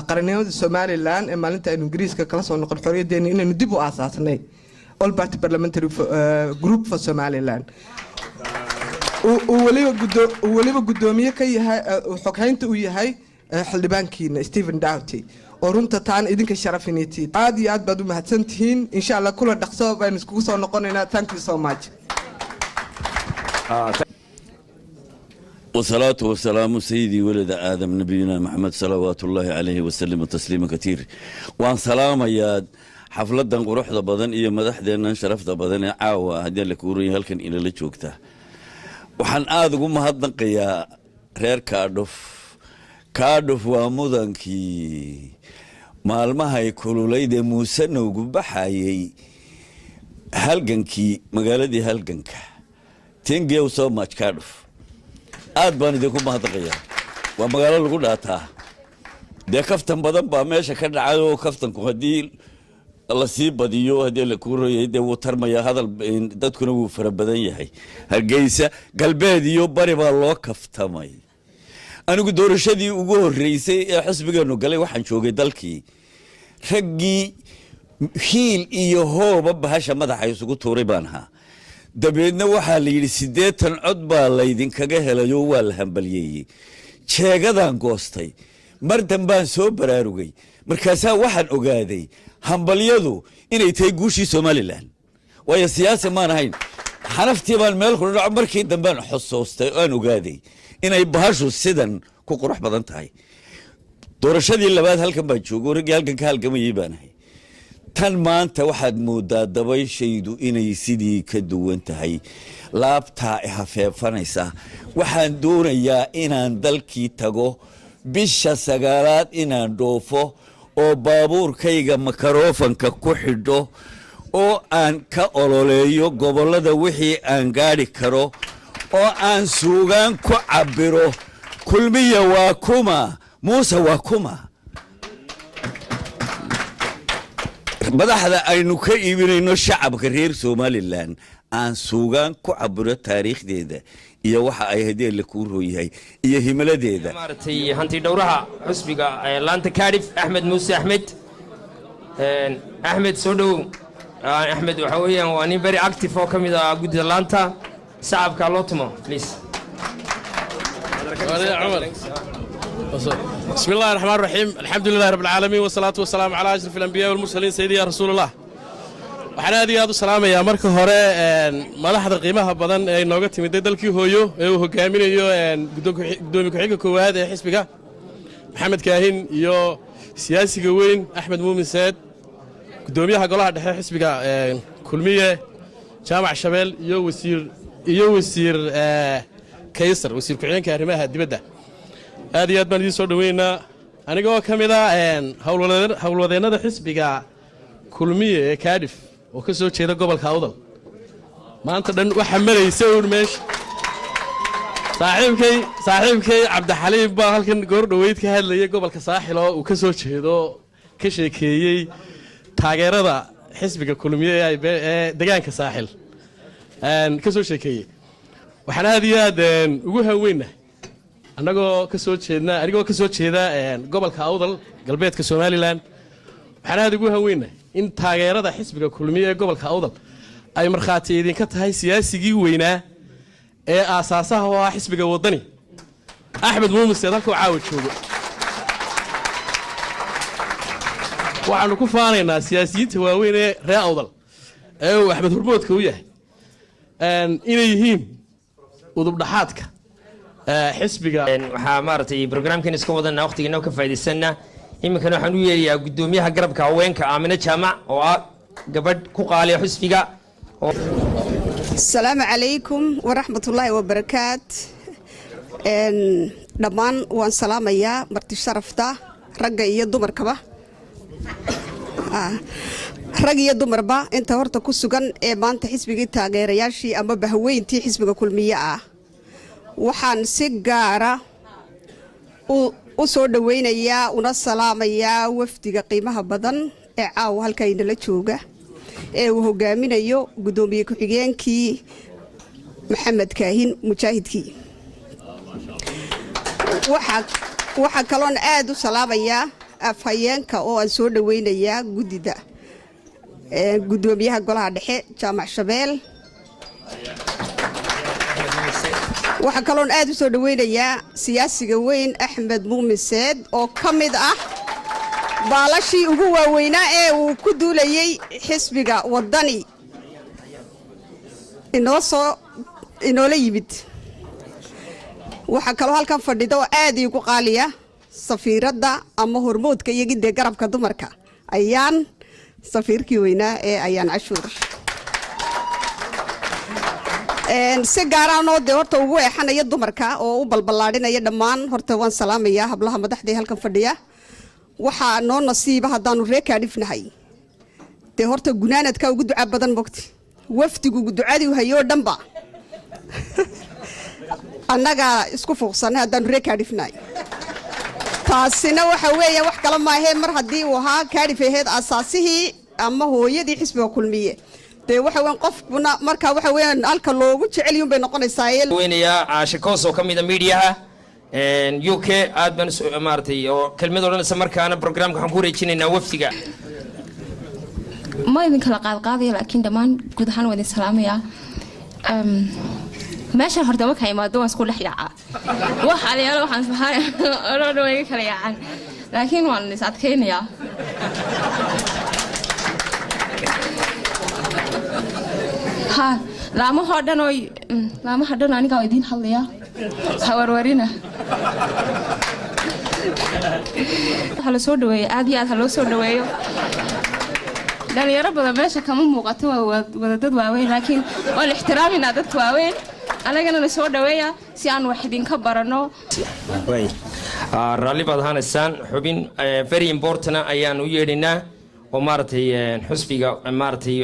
qarannimada Somaliland ee maalinta aynu Ingiriiska kala soo noqon xorriyadeena inaynu dib u aasaasnay all party parliamentary group for Somaliland waliba gudoomiye ka yahay xoghaynta uu yahay xildhibaankiina Stephen Doughty oo runta taan idinka sharafinaytii aad iyo aad baad u mahadsantihiin insha Allah kula dhaqso baan isku soo noqonaynaa thank you so much والصلاة والسلام سيدي ولد آدم نبينا محمد صلوات الله عليه وسلم تسليما كثير وان سلام يا حفلة قروح بدن إيه مدح دينا شرف بدن عاوة هدي لك وري هلكن إلى اللي شوكته وحن آذ قوم هذا يا رير كاردوف ومدنكي maalmaha ay kululayde muusanowgu baxayay halgankii magaaladii halganka thank you so much Cardiff aad baan idinku mahadnaqayaa waa magaalo lagu dhaataa dee kaftan badan baa meesha ka dhacay oo kaftanku haddii la sii badiyo haddii la kuurayay dee wuu tarmaya hadal dadkuna wuu fara badan yahay Hargeysa galbeed iyo bari baa loo kaftamay anigu doorashadii ugu horeysay ee xisbigeenu galay waxaan joogay dalkii raggii hiil iyo hooba bahasha madaxa isugu tuuray baan ahaa dabeedna waxaa la yidhi 80 cod baa laydinkaga helayo waa la hambalyeeyey jeegadaan goostay mar dambaan soo baraarugay markaasaa waxaan ogaaday hambalyadu inay tahay guushii Somaliland waayo siyaasi maan ahayn xanaftii baan meel ku dhaco markii dambaan xusuustay aan ogaaday inay bahashu sidan ku qurux badan tahay doorashadii labaad halkan baan joogay ragii halkan ka halgamayay baan ahay tan maanta waxaad moodaa dabayshaydu inay sidii ka duwan tahay laabtaa hafeefanaysa waxaan doonayaa inaan dalkii tago bisha 9aad inaan dhoofo oo baabuurkayga makarofanka ku xidho oo aan ka ololeeyo gobolada wixii aan gaari karo oo aan suugaan ku cabiro kulmiya waa kuma muuse waa kuma madaxda aynu ka iibinayno shacabka reer Somaliland aan suugaan ku cabiro taariikhdeeda iyo waxa ay hadii la ku rooyahay iyo himaladeeda maartay hanti dhowraha xusbiga laanta Cardiff Ahmed Muuse Ahmed soo dhow Ahmed waxa weeyaan waa nin very active oo kamid ah gudida laanta shacabka loo tumo please بسم الله الرحمن الرحيم الحمد لله رب العالمين والصلاة والسلام على أشرف الأنبياء والمرسلين سيدي يا رسول الله waxaan aad iyo aad u salaamayaa marka hore madaxda qiimaha badan ee nooga timid dalkii hooyo ee uu hogaaminayo gudoomiye ku-xigeenka koowaad ee xisbiga maxamed kaahin iyo siyaasiga weyn axmed muumin saad gudoomiyaha golaha dhexe xisbiga kulmiye jaamac shabeel iyo wasiir kaysar wasiir ku-xigeenka arrimaha dibadda aad iyo aad baan idin soo dhaweynaa anigoo ka mid ah howlwadeennada xisbiga kulmiye ee Cardiff oo ka soo jeeda gobolka Awdal maanta dhan waxa maraysa uun meesha saaxiibkay cabdixaliim baa halkan goor dhoweyd ka hadlayay gobolka saaxil oo uu ka soo jeedo ka sheekeeyey taageerada xisbiga kulmiye ee deegaanka saaxil ka soo sheekeeyey waxaan aad iyo aad ugu hanweynahay anigoo ka soo jeeda gobolka awdal galbeedka somalilan waxaan aad ugu hanweynahay in taageerada xisbiga kulmiye ee gobolka awdal ay markhaati idinka tahay siyaasigii weynaa ee aasaasaha oo ah xisbiga wadani axmed muumiseed halkuu caawa joogo waxaanu ku faanaynaa siyaasiyiinta waaweyn ee reer awdal ee uu axmed hormoodka u yahay inay yihiin udubdhaxaadka xisbiga waxaa maaragtay barnaamijkan iska wadanaa waqtigeena ka faa'iidaysanna iminkana waxaan u yeerayaa gudoomiyaha garabka haweenka Aamina Jaamac oo ah gabadh ku qaaliya xisbiga السلام عليكم ورحمة الله وبركاته دمان وان سلام يا مرتي شرفتا رجع يدمر كبا رجع يدمر با انت هرت كسجن ما انت حسبك تاجر ياشي اما بهوين تي حسبك كل مية وحن سجارة وصور دوين يا ونسلام يا وفتي قيمها بدن عاو هالكين لتشوجه uu hogaaminayo gudoomiye ku-xigeenkii maxamed kaahin mujaahidkii waxa kaloon aad u salaamayaa afhayeenka oo aan soo dhaweynayaa guddida gudoomiyaha golaha dhexe jaamac shabeel waxa kaloon aad u soo dhaweynayaa siyaasiga weyn axmed muumiseed oo ka mid ah baalashii ugu waaweynaa ee uu ku duulayay xisbiga wadani inoola yimid waxaa kaloo halkan fadhida oo aad iigu qaaliya safiiradda ama hormoodka iyo gidee garabka dumarka ayaan safiirkii weynaa ee ayaan cashuur si gaaraanoo dee horta ugu eexanaya dumarka oo u balballaadhinaya dhammaan horta waan salaamayaa hablaha madaxda halkan fadhiya waxaa noo nasiiba haddaanu ree kaadhifnahay dee horta gunaanadka ugu duca badan mogti wafdigu ducadii hayoo dhanba annagaa isku fuuqsanay haddaanu ree kaadhifnahay taasina waxa weeya wax kale maahee mar haddii uu ahaa kaadhif aheyd asaasihii ama hooyadii xisbiga kulmiye dee waxa weyn qofkuna markaa waxa weeyaan halka loogu jecel yun bay noqonaysaa weynayaa caashe koos oo ka mid a miidiyaha UK aad baan maartay oo kelmad odhanaysa markaana barnaamijka waxaan ku wareejinaynaa wafdiga ma idin kala qaadqaadaya laakiin dhammaan guud ahaan waa idin salaamayaa meeshan horta markaa imaado waan isku dhex yaacaa wax aliyaalo waxaan sahay oo dhan way kala yaacaan laakiin waan is adkaynayaa ha laamaha dhan aniga waa idiin hadlayaa hawarwarina hala soo dhaweeyo aad iyo aad ha loo soo dhaweeyo dhalinyaro badan meesha kama muuqato waa wada dad waaweyn laakiin waan ixtiraaminaa dadka waaweyn anagana la soo dhaweeya si aan wax idinka barano raalli baad ahaanaysaan xubin very important ayaan u yeedhinaa oo maaragtay xusbiga maaragtay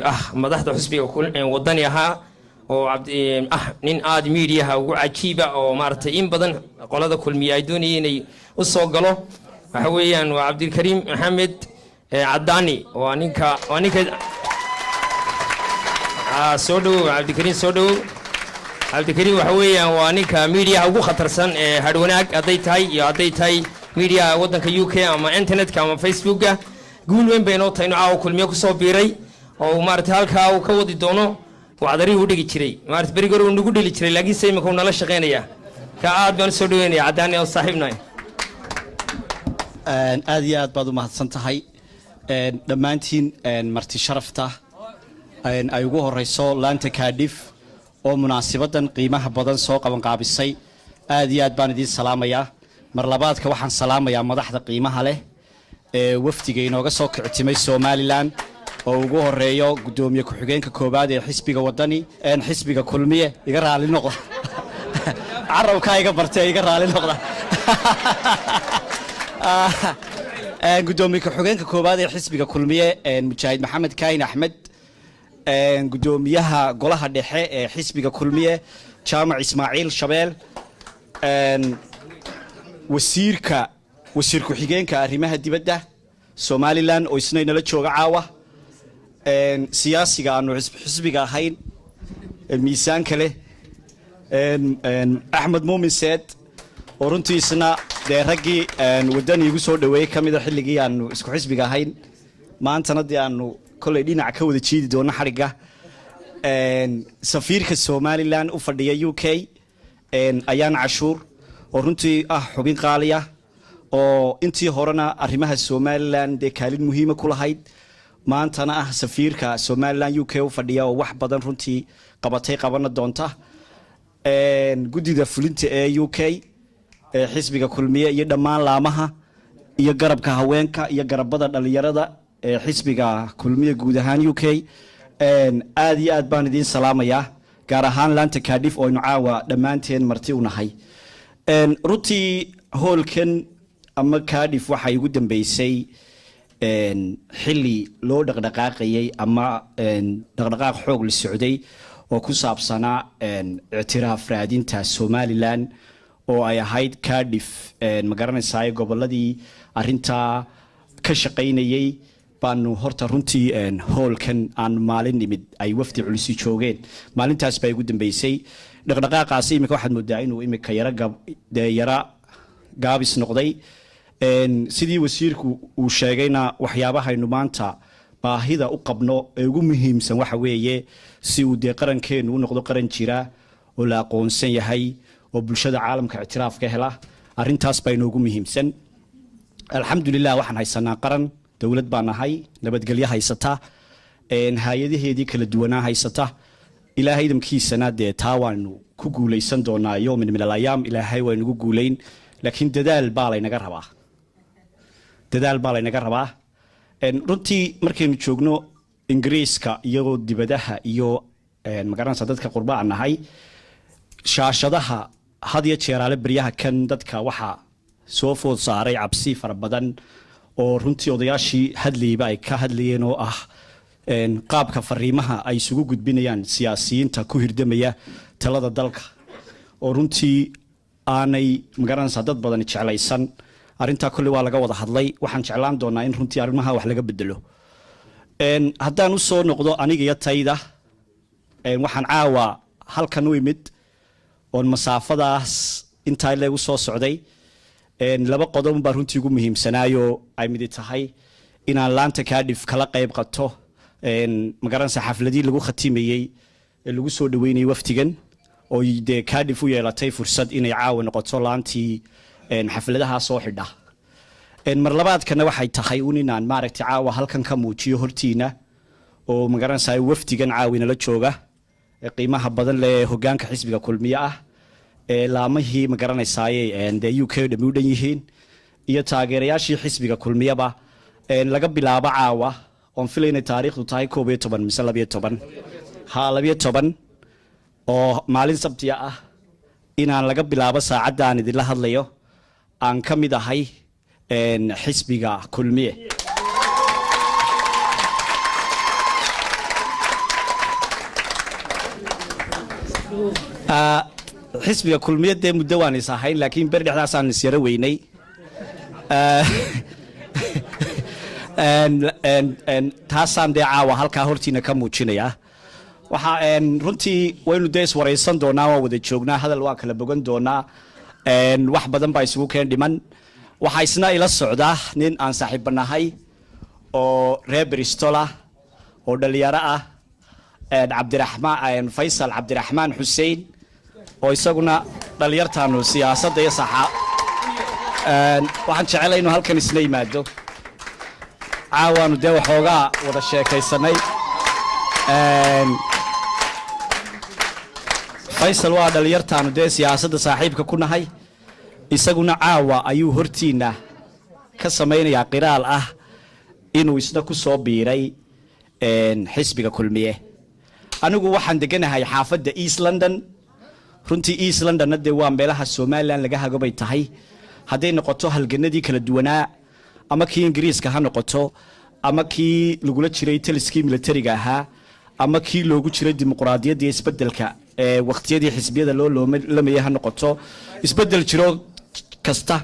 madaxda xusbiga wadani ahaa oo nin aad miidiyaha ugu cajiiba oo maaragtay in badan qolada kulmiye ay doonayeen inay u soo galo waxa weeyaan waa cabdilkariim maxamed cadaani waa ninka soo dhawow cabdilkariim soo dhawow cabdilkariim waxa weeyaan waa ninka miidiyaha ugu khatarsan ee hadhwanaag hadday tahay iyo hadday tahay miidiyaha waddanka UK ama internetka ama Facebooka guul weyn bay noo tahay inuu caawa kulmiye ku soo biiray oo maaragtay halkaa uu ka wadi doono wacdarihi u dhigi jiray maaragtay beriga hore uu nagu dhili jiray laakiin se imika uu nala shaqaynaya ka aad baan soo dhaweynaya cadaani oo saaxiibnahay aad iyo aad baad u mahadsan tahay dhammaantiin marti sharafta ay ugu horeyso laanta Cardiff oo munaasibadan qiimaha badan soo qaban qaabisay aad iyo aad baan idin salaamayaa mar labaadka waxaan salaamayaa madaxda qiimaha leh ee wafdiga inooga soo kictimay Somaliland oo ugu horeeyo gudoomiye ku-xigeenka koobaad ee xisbiga wadani xisbiga kulmiye iga raali noqda carabka iga bartay iga raali noqda gudoomiye ku-xigeenka koobaad ee xisbiga kulmiye mujaahid maxamed kaahin axmed gudoomiyaha golaha dhexe ee xisbiga kulmiye jaamac ismaaciil shabeel wasiir ku-xigeenka arrimaha dibadda somalilan oo isna inala jooga caawa siyaasiga aanu xisbiga ahayn miisaanka leh axmed muumin seed oo runtii isna dee raggii waddan iigu soo dhaweeyey ka mida xilligii aanu isku xisbiga ahayn maantana dee aanu kolley dhinac ka wada jiidi doono xadhigga safiirka somalilan u fadhiya u k ayaan cashuur oo runtii ah xubin qaaliya oo intii horena arrimaha somalilan dee kaalin muhiima ku lahayd maantana ah safiirka somalilan u k u fadhiya oo wax badan runtii qabana doonta guddida fulinta ee u k ee xisbiga kulmiye iyo dhammaan laamaha iyo garabka haweenka iyo garabada dhalinyarada ee xisbiga kulmiye guud ahaan u k aad iyo aad baan idiin salaamayaa gaar ahaan laanta Cardiff oo aynu caawa dhammaanteen marti u nahay runtii hoolkan ama Cardiff waxay ugu dambeysay xilli loo dhaqdhaqaaqayay ama dhaqdhaqaaq xoog la socday oo ku saabsanaa ictiraaf raadinta Somaliland oo ay ahayd Cardiff ma garanaysaa goboladii arinta ka shaqaynayay baanu horta runtii hoolkan aan maalin nimid ay wafdi culus joogeen maalintaas bay ugu dambeysay dhaqdhaqaaqaasi imika waxaad moodaa inuu imika yara gaabis noqday sidii wasiirku uu sheegayna waxyaabaha aynu maanta baahida u qabno ee ugu muhiimsan waxa weeye si uu dee qarankeenu u noqdo qaran jira oo la aqoonsan yahay oo bulshada caalamka ictiraaf ka hela arintaas baa inoogu muhiimsan alxamdulilah waxaan haysanaa qaran dowlad baan nahay nabadgelyo haysata hay-adaheedii kala duwanaa haysata ilaahay idamkiisana dee taa waanu ku guulaysan doonaa yowmin min alayaam ilaahay waa inagu guulayn laakiin dadaal baa laynaga rabaa runtii markaynu joogno ingiriiska iyo dibadaha iyo magaranaysa dadka qurbaan nahay shaashadaha had iyo jeeraale baryaha kan dadka waxaa soo food saaray cabsi fara badan oo runtii odayaashii hadlayba ay ka hadlayeen oo ah qaabka fariimaha ay isugu gudbinayaan siyaasiyiinta ku hirdamaya talada dalka oo runtii aanay magaranaysaa dad badan jeclaysan arintaa kulli waa laga wada hadlay waxaan jeclaan doonaa in runtii arrimaha wax laga bedelo haddaan u soo noqdo aniga iyo tayda waxaan caawa halkan u imid oon masaafadaas intaa leegu soo socday laba qodob baa runtii ugu muhiimsanaayo ay mid tahay inaan laanta Cardiff kala qayb qato magaranaysaa xafladii lagu khatimayay ee lagu soo dhaweynayay waftigan oo dee Cardiff u yeelatay fursad inay caawa noqoto laantii xafladaha soo xidha mar labaadkana waxay tahay inaan maaragtay caawa halkan ka muujiyo hortiina oo magaranaysaa waftigan caawina la jooga qiimaha badan leh hoggaanka xisbiga kulmiye ah laamihii magaranaysaa dee UK dhami u dhan yihiin iyo taageerayaashii xisbiga kulmiyaba laga bilaabo caawa oon filayna taariikhdu tahay 11 mise 12 oo maalin sabtiya ah inaan laga bilaabo saacadaan idinla hadlayo aan ka mid ahay xisbiga kulmiye xisbiga kulmiye dee muddo waan is ahayn laakiin ber dhexdaasaan is yaro weynay taasaan dee caawa halkaa hortiina ka muujinayaa waxaa runtii waynu dee iswaraysan doonaa waa wada joognaa hadal waa kala bogan doonaa wax badan baa isugu keen dhiman waxaa isna ila socdaa nin aan saaxiibbanahay oo reer Bristol ah oo dhalinyaro ah cabdiraxmaan faysal cabdiraxmaan xuseen oo isaguna dhalinyartaanu siyaasadda iyo waxaan jecelahay inuu halkan isla yimaado caawaanu dee waxoogaa wada sheekaysanay faysal waa dhalinyartaanu dee siyaasadda saaxiibka ku nahay isaguna caawa ayuu hortiina ka samaynayaa qiraal ah inuu isna ku soo biiray xisbiga kulmiye anigu waxaan deganahay xaafadda East London runtii East London dee waa meelaha Somaliland laga hagobay tahay hadday noqoto halganadii kala duwanaa ama kii Ingiriiska ha noqoto ama kii lagula jiray taliskii militariga ahaa ama kii loogu jiray dimuqraadiyadda iyo isbeddelka waqtiyadii xisbiyada loo loolamaya ha noqoto isbeddel jiro kasta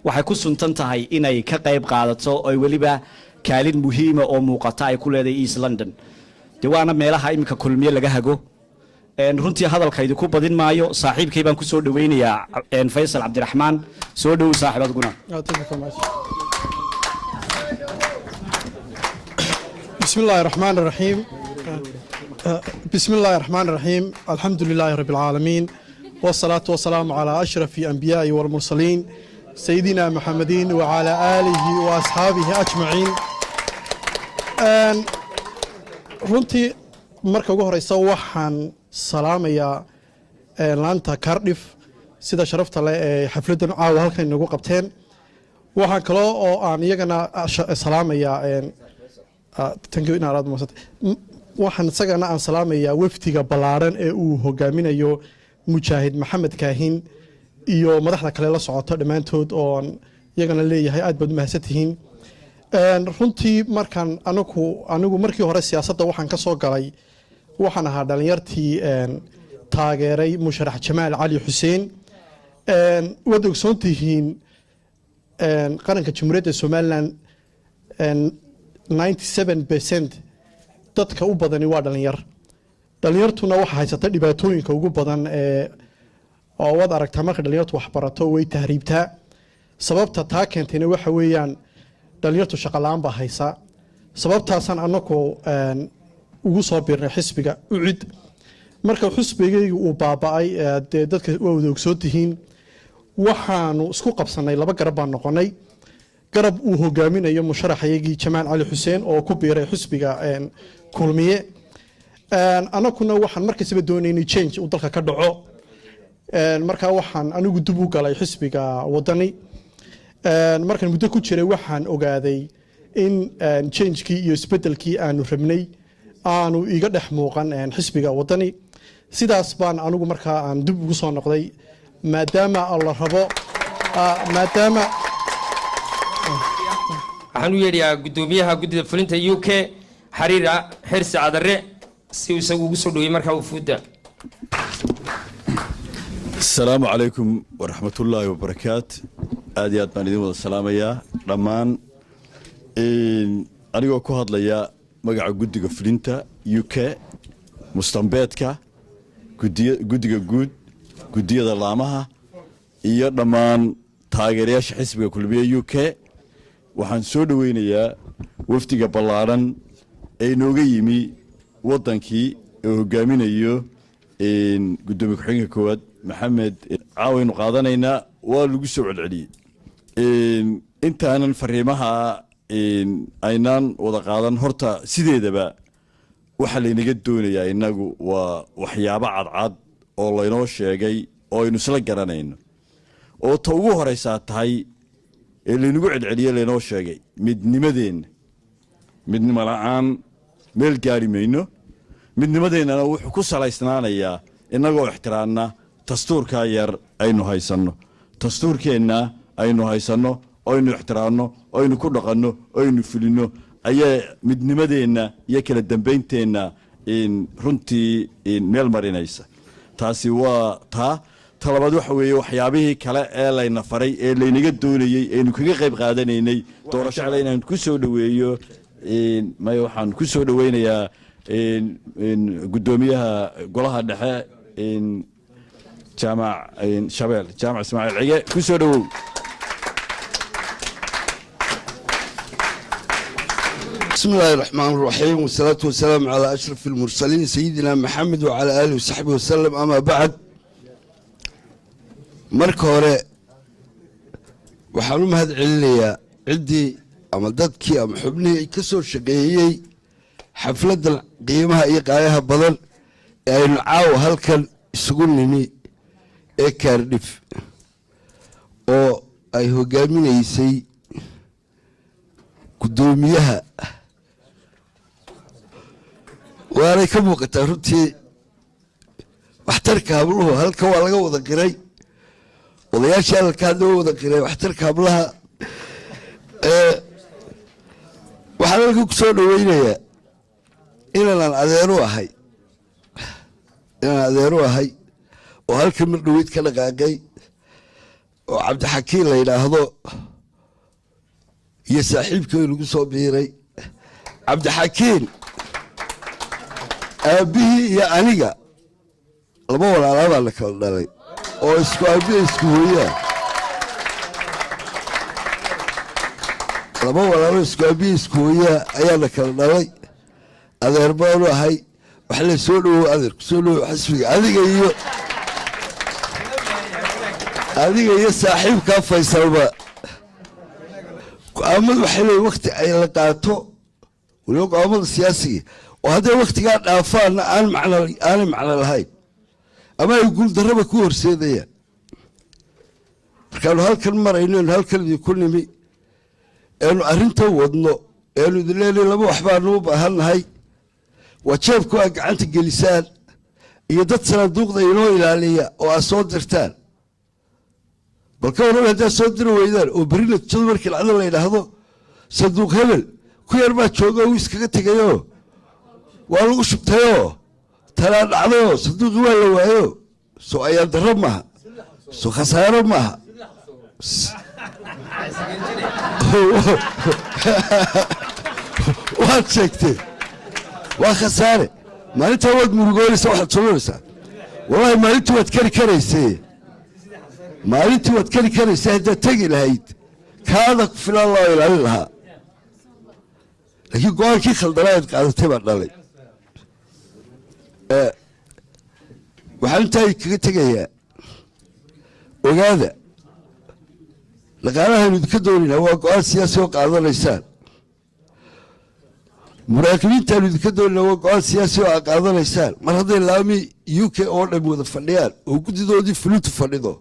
waxay ku suntan tahay inay ka qayb qaadato oo weliba kaalin muhiima oo muuqata ay ku leedahay East London de waana meelaha iminka kulmiye laga hago runtii hadalkaydu ku badin maayo saaxiibkay baan ku soo dhaweynayaa Faysal Cabdiraxmaan soo dhaw saaxiibad guna بسم الله الرحمن الرحيم بسم الله الرحمن الرحيم الحمد لله رب العالمين والصلاة والسلام على أشرف الأنبياء والمرسلين سيدنا محمدين وعلى آله وأصحابه أجمعين runtii marka ugu horeysa waxaan salaamayaa laanta Cardiff sida sharafta leh ee xafladan caawa halkan inagu qabteen waxaan kale oo aan iyagana salaamayaa waxaan isagana aan salaamayaa wafdiga ballaaran ee uu hogaaminayo mujaahid maxamed kaahin iyo madaxda kale la socota dhammaantood oo iyagana leeyahay aad baad u mahadsantihiin runtii markaan anigu markii hore siyaasadda waxaan ka soo galay waxaan ahaa dhalinyartii taageeray musharax Jamaal Cali Xuseen waad ogsoon tihiin qaranka Jamhuuriyadda Somaliland 97% dadka u badani waa dhalinyartuna waxa haysata dhibaatooyinka ugu badan oo wad aragtaa marka dhalinyartu wax barato way tahriibtaa sababta taa keentayna waxa weeyaan dhalinyartu shaqo la'aan baa haysa sababtaasan anagu ugu soo biirnay xisbiga ucid marka xisbigaygu uu baaba'ay dadka waa wada ogsoon tihiin waxaanu isku qabsanay laba garab baan noqonay garab uu hogaaminayo musharaxaygii Jamaal Cali Xuseen oo ku biiray xisbiga kulmiye anaguna waxaan markiisaba doonaynay change uu dalka ka dhaco marka waxaan anigu dib u galay xisbiga wadani markaan muddo ku jiray waxaan ogaaday in change-kii iyo isbeddelkii aanu rabnay aanu iga dhex muuqan xisbiga wadani sidaas baan anigu markaa aan dib ugu soo noqday maadaama la rabo maadaama waxaan u yeedhayaa guddoomiyaha guddida fulinta UK xariira xirsi cadare si uu isagu ugu soo dhaweeyay markaa wufuudda السلام عليكم ورحمة الله وبركاته آديات بان إذن وضع السلام يا رمان أنا أقول هذا ليا مقع قدقة فلنتا UK مستنباتك قدقة قدية ظلامها إيا رمان تاغرياش حسبك كل بيا UK وحن سودوين يا وفتك بلارن أي نوغيمي وطنكي وقامين أيو قدومي كحينك كواد محمد عاوين قادنينا ولو سو علي انت انا فريمها aynaan wada qaadan horta sideedaba waxa laynaga doonayaa inagu waa waxyaabo cadcad oo laynoo sheegay oo aynu isla garanayno oo ta ugu horeysa tahay ee laynagu celceliyay laynoo sheegay midnimo la'aan meel gaari mayno midnimadeennana wuxuu ku salaysnaanayaa inagoo ixtiraamna dastuurka yar aynu haysanno dastuurkeenna aynu haysanno aynu ixtiraamno aynu ku dhaqanno aynu fulino ayaa midnimadeenna iyo kala dambaynteenna runtii meel marinaysa taasi waa talabaad waxa weeye waxyaabihii kale ee layna faray ee laynaga doonayey aynu kaga qayb qaadanaynay doorashada inaan ku soo dhaweeyo waxaan ku soo dhaweynayaa guddoomiyaha golaha dhexe jaamac shabeel jaamac ismaaciil cige ku soo dhawow بسم الله الرحمن الرحيم والصلاة والسلام على أشرف المرسلين سيدنا محمد وعلى آله وصحبه وسلم أما بعد مركورة وحنو مهد عليا عندي أما دادكي أما حبني كسور شقيقي حفلة قيمها إيقايها بضل يعني نعاو هالكن يسقونني كارديف oo ay hogaaminaysay gudoomiyaha waana ka muuqataa runtii waxtarka habluhu halka waa laga wada qiray odayaashii halkaa loo wada qiray waxtarka hablaha waxaan halka ku soo dhaweynayaa inaanan adeeru ahay oo halkan mar dhaweyd ka dhaqaaqay oo cabdixakiin la yidhaahdo iyo saaxiibkii lagu soo biiray cabdixakiin aabbihii iyo aniga laba walaalaabaa la kala dhalay oo isku aabbiya isku hooyaa laba walaalo isku aabbiya isku hooyaa ayaa la kala dhalay adeer baanu ahay wax la soo dhowow adeer ku soo dhowow xisbiga adiga iyo saaxiibkaa faysalba go-aamadu waxay leeyiin wakti ay la qaato waliba go-aamada siyaasiga oo hadday waktigaa dhaafaanna aanay macno lahayn ama ay guuldarraba ku horseedayaan markaanu halkan marayno enu halkan idinku nimi eenu arrintan wadno eenu idin leenahay laba waxbaanu u baahannahay waa jeebku aad gacanta gelisaan iyo dad sanaaduuqda inoo ilaaliya oo aad soo dirtaan bal ka warran haddaad soo diri weydaan oo berri natiijadu markii lacdo la yidhaahdo sanduuq hebel ku yar baa jooga uu iskaga tegayoo waa lagu shubtayoo talaa dhacdayoo sanduuqii waa la waayo soo ayaan darro maaha soo khasaaro maaha waad sheegtee waa khasaare maalintaa waad murugoonaysaa waxaad solanaysaa wallahi maalintii waad kari karaysee haddaad tegi lahayd kaada ku filan loo ilaalin lahaa laakiin go-aankii khaldanaa aad qaadatay baa dhalay waxaan intaa kaga tegayaa ogaada dhaqaalahaynu idinka doonaynaa waa go-aan siyaasi oo qaadanaysaan muraaqibiintaanu idinka doonayna waa go-aan siyaasi oo aad qaadanaysaan mar hadday laami u k oo dhan wada fadhiyaan oo guddidoodii fulintu fadhido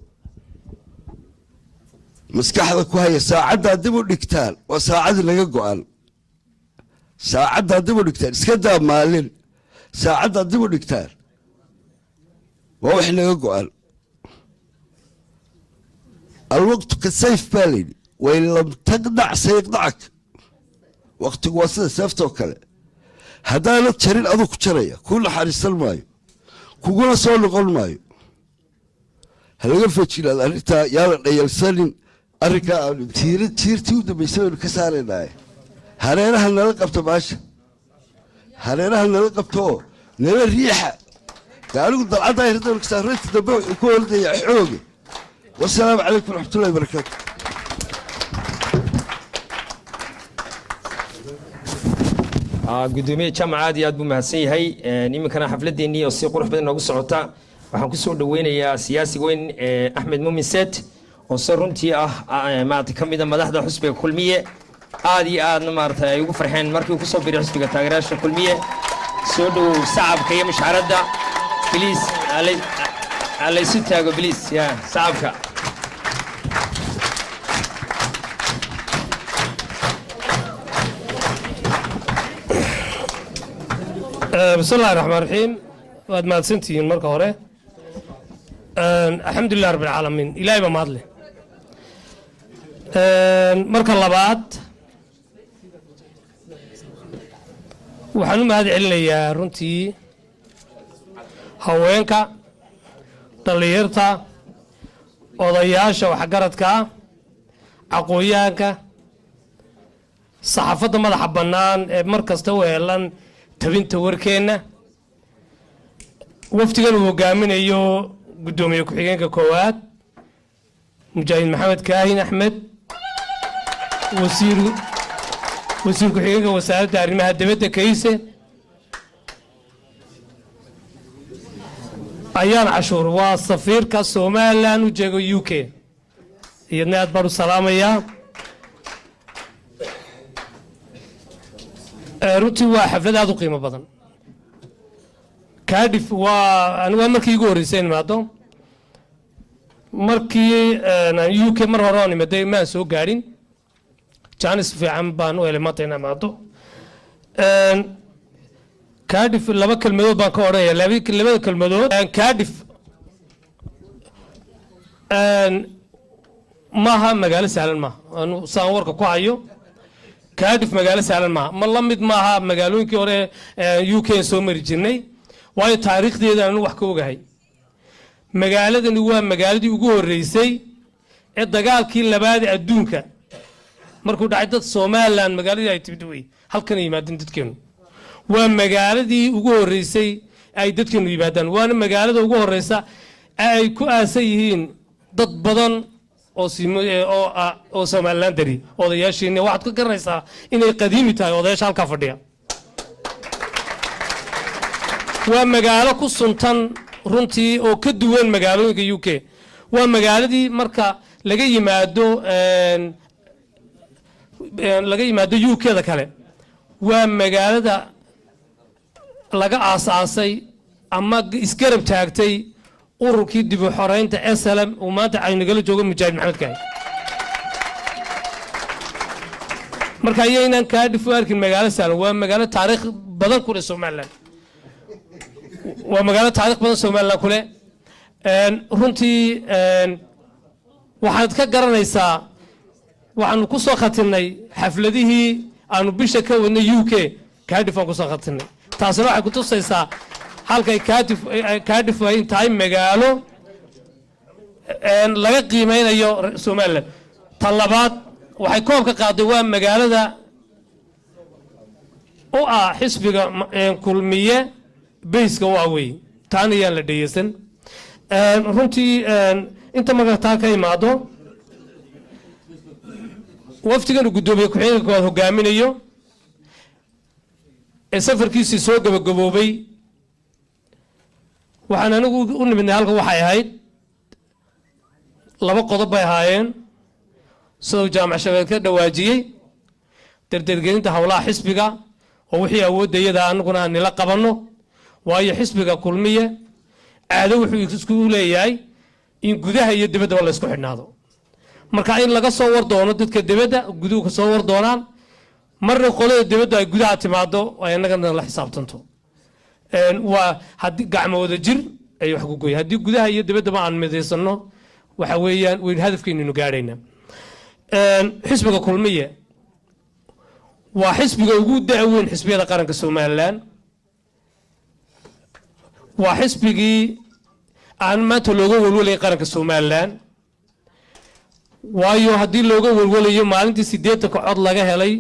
maskaxda ku haya saacaddaa dib u dhigtaan waa saacadii laga go-an saacaddaa dib u dhigtaan iska daa maalin saacaddaa dib u dhigtaan waa wax naga go-an alwaqtu ka sayf baa layidhi wain lam taqdac sayaqdacak waktigu waa sida seeftoo kale haddaanad jarin aduu ku jaraya kuu naxariisan maayo kuguna soo noqon maayo halaga fajinaad arrintaa yaana dhayalsanin arrinkaa aanu tiirtii u dambaysay baynu ka saaraynaye hareeraha nala qabto maasha hareeraha nala qabto oo nala riixa dee anigu dalcadda ayradanu ka saarreynta dambe wuxuu ku holdayaa xooge wasalaamu calaykum waraxmatullahi barakaatu gudoomiye jaamac aad iyo aad buu mahadsan yahay iminkana xafladeennii oo si qurux badan noogu socota waxaan kusoo dhaweynayaa siyaasiga weyn axmed muumin seet oo se runtii ah maarata ka mida madaxda xusbiga kulmiye aad iyo aadna maarata ay ugu farxeen markii uu kusoo biray xusbiga taageerayaasha kulmiye soo dhowow sacabka iyo mushcaradda biliis alaysu taago biliis ya sacabka بسم الله الرحمن الرحيم واد ما سنتين مركه هore الحمد لله رب العالمين إلهي بما هدله مركه labaad waxaan u mahad celinayaa runtii haweenka dhalinyarta odayaasha waxgaradka aqooyaanka saxaafadda madaxa bannaan ee mar kasta u heelan tabinta warkeenna waftigan uu hogaaminayo gudoomiye ku-xigeenka koowaad mujaahid maxamed kaahin axmed wasiir ku-xigeenka wasaaradda arrimaha dibadda kayse ayaan cashuur waa safiirka somalilan u jeego u k iyadna aad baan u salaamayaa runtii waa xaflad aad u qiimo badan Cardiff waa markii igu horreysay imaado markii UK mar hore aan imaday ma soo gaarin jaanis fiican baan u helay maanta inaan imaado Cardiff laba kelmadood baan ka odhanaya labada kelmadood Cardiff maaha magaalo sahlan maaha saan warka ku hayo Cardiff magaalo sahlan maaha ma la mid maaha magaalooyinkii hore UK soo mari jirnay waayo taariikhdeeda aan wax ka ogahay magaaladani waa magaaladii ugu horeysay ee dagaalkii labaad ee adduunka markuu dhacay dad Soomaaliland magaaladii ay timid way halkan yimaadeen dadkeenu waa magaaladii ugu horeysay ay dadkeenu yimaadaan waana magaalada ugu horeysa ay ku aasan yihiin dad badan oo Soomaaliland dari odayaashiina waxaad ka garanaysaa inay qadiimi tahay odayaasha halka fadhiya waa magaalo ku suntan runtii oo ka duwan magaalooyinka UK waa magaaladii marka laga yimaado UK-da kale waa magaalada laga aasaasay ama isgarab taagtay ururkii dib u xoreynta SLM oo maanta ay nagala joogo Mujaahid Maxamed Kaay marka ayaynan Cardiff u arkin magaalo sahlan waa magaalo taariikh badan ku leh Soomaaliland waa magaalo taariikh badan Soomaaliland ku leh runtii waxaad ka garanaysaa waxaanu ku soo khatinay xafladihii aanu bisha ka wadnay UK Cardiff aan ku soo khatinay taasina waxay ku tusaysaa halkay Cardiff ay tahay magaalo laga qiimeynayo Soomaaliland tan labaad waxay koob ka qaaday waa magaalada oo xisbiga kulmiye bayska waa way taan ayaa la dhaysan runtii inta magaalada ka imaado waftigan gudoomiye ku-xigeenka hogaaminayo ee safarkiisii soo gabagaboobay waxaan anigu u nimidnay halka waxay ahayd laba qodob bay ahaayeen sidoo jaamac shabeelle ka dhawaajiyey dardargelinta howlaha xisbiga oo wixii awoodayada anaguna nila qabanno waayo xisbiga kulmiye aado wuxuu isku leeyahay in gudaha iyo dibadda la isku xidhnaado marka in laga soo war doono dadka dibadda guduhu ka soo war doonaan marna qolada dibadda ay gudaha timaado ay annagana la xisaabtanto waa haddii gacmooda jir ay wax ku gooyay haddii gudaha iyo dibadda aan midaysano waxa weeyaan weyn hadafkeenu gaadhayna xisbiga kulmiye waa xisbiga ugu daaweyn xisbiyada qaranka Soomaaliland waa xisbigii aan maanta looga walwalay qaranka Soomaaliland waayo haddii looga walwalayo maalintii 8 cod laga helay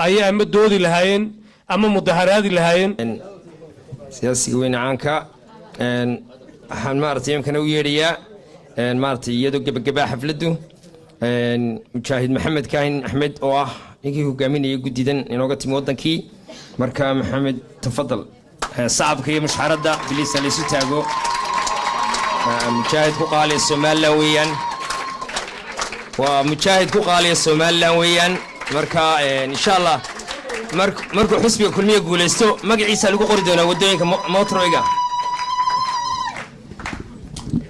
ayay ama doodi lahaayeen ama mudaharaadi lahaayeen siyaasiga weyn caanka waxaan maartay imkana u yeedhiyaa maartay iyadoo gabagaba xafladu Mujaahid Maxamed Kaay Axmed oo ah ninkii hogaaminayay gudidan inooga timi wadankii marka Maxamed tafadal صعبك يا مشحردة بليس اللي ستاقو مشاهد كوقالي الصومال ويان ومشاهد كوقالي الصومال ويان مركا إن شاء الله مركو حسبي كل مية يقول استو مقعيسى لقو قردونا ودوينك موترويقا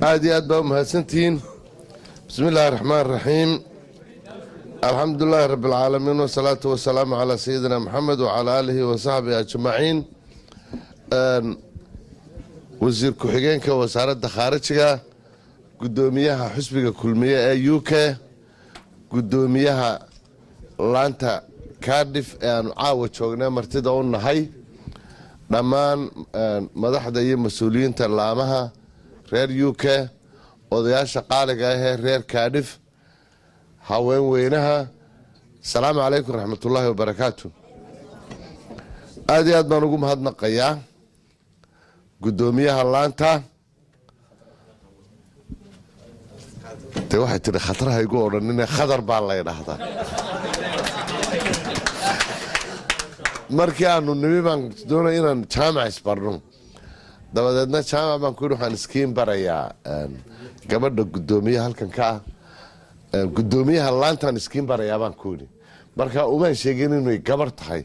هذه أدبا مهسنتين بسم الله الرحمن الرحيم الحمد لله رب العالمين والصلاة والسلام على سيدنا محمد وعلى آله وصحبه أجمعين وزير كحجينك وزارة خارجها قدوميها حسبك كلمية UK قدوميها لانتا كارديف عاود شوقنا مرتدى قلنا هاي دمان مدحدا يي مسؤولين تلامها رير UK odayaasha qaaliga ah reer Cardiff haween weynaha salaamu calaykum raxmatullaahi wabarakaatu aad iyo aad baan ugu mahadnaqayaa gudoomiyaha laanta te waxay tiri khataraha igu odhanine khadar baa la yidhaahdaa markii aanu nimi baan doonay inaan jaamac isbarno dabadeedna jaamac baan ku yidhi waxaan iskiin barayaa gabadha gudoomiyaha halkan ka ah gudoomiyaha laantaan iskiin barayaa baan ku yidhi marka umaan sheegin inay gabar tahay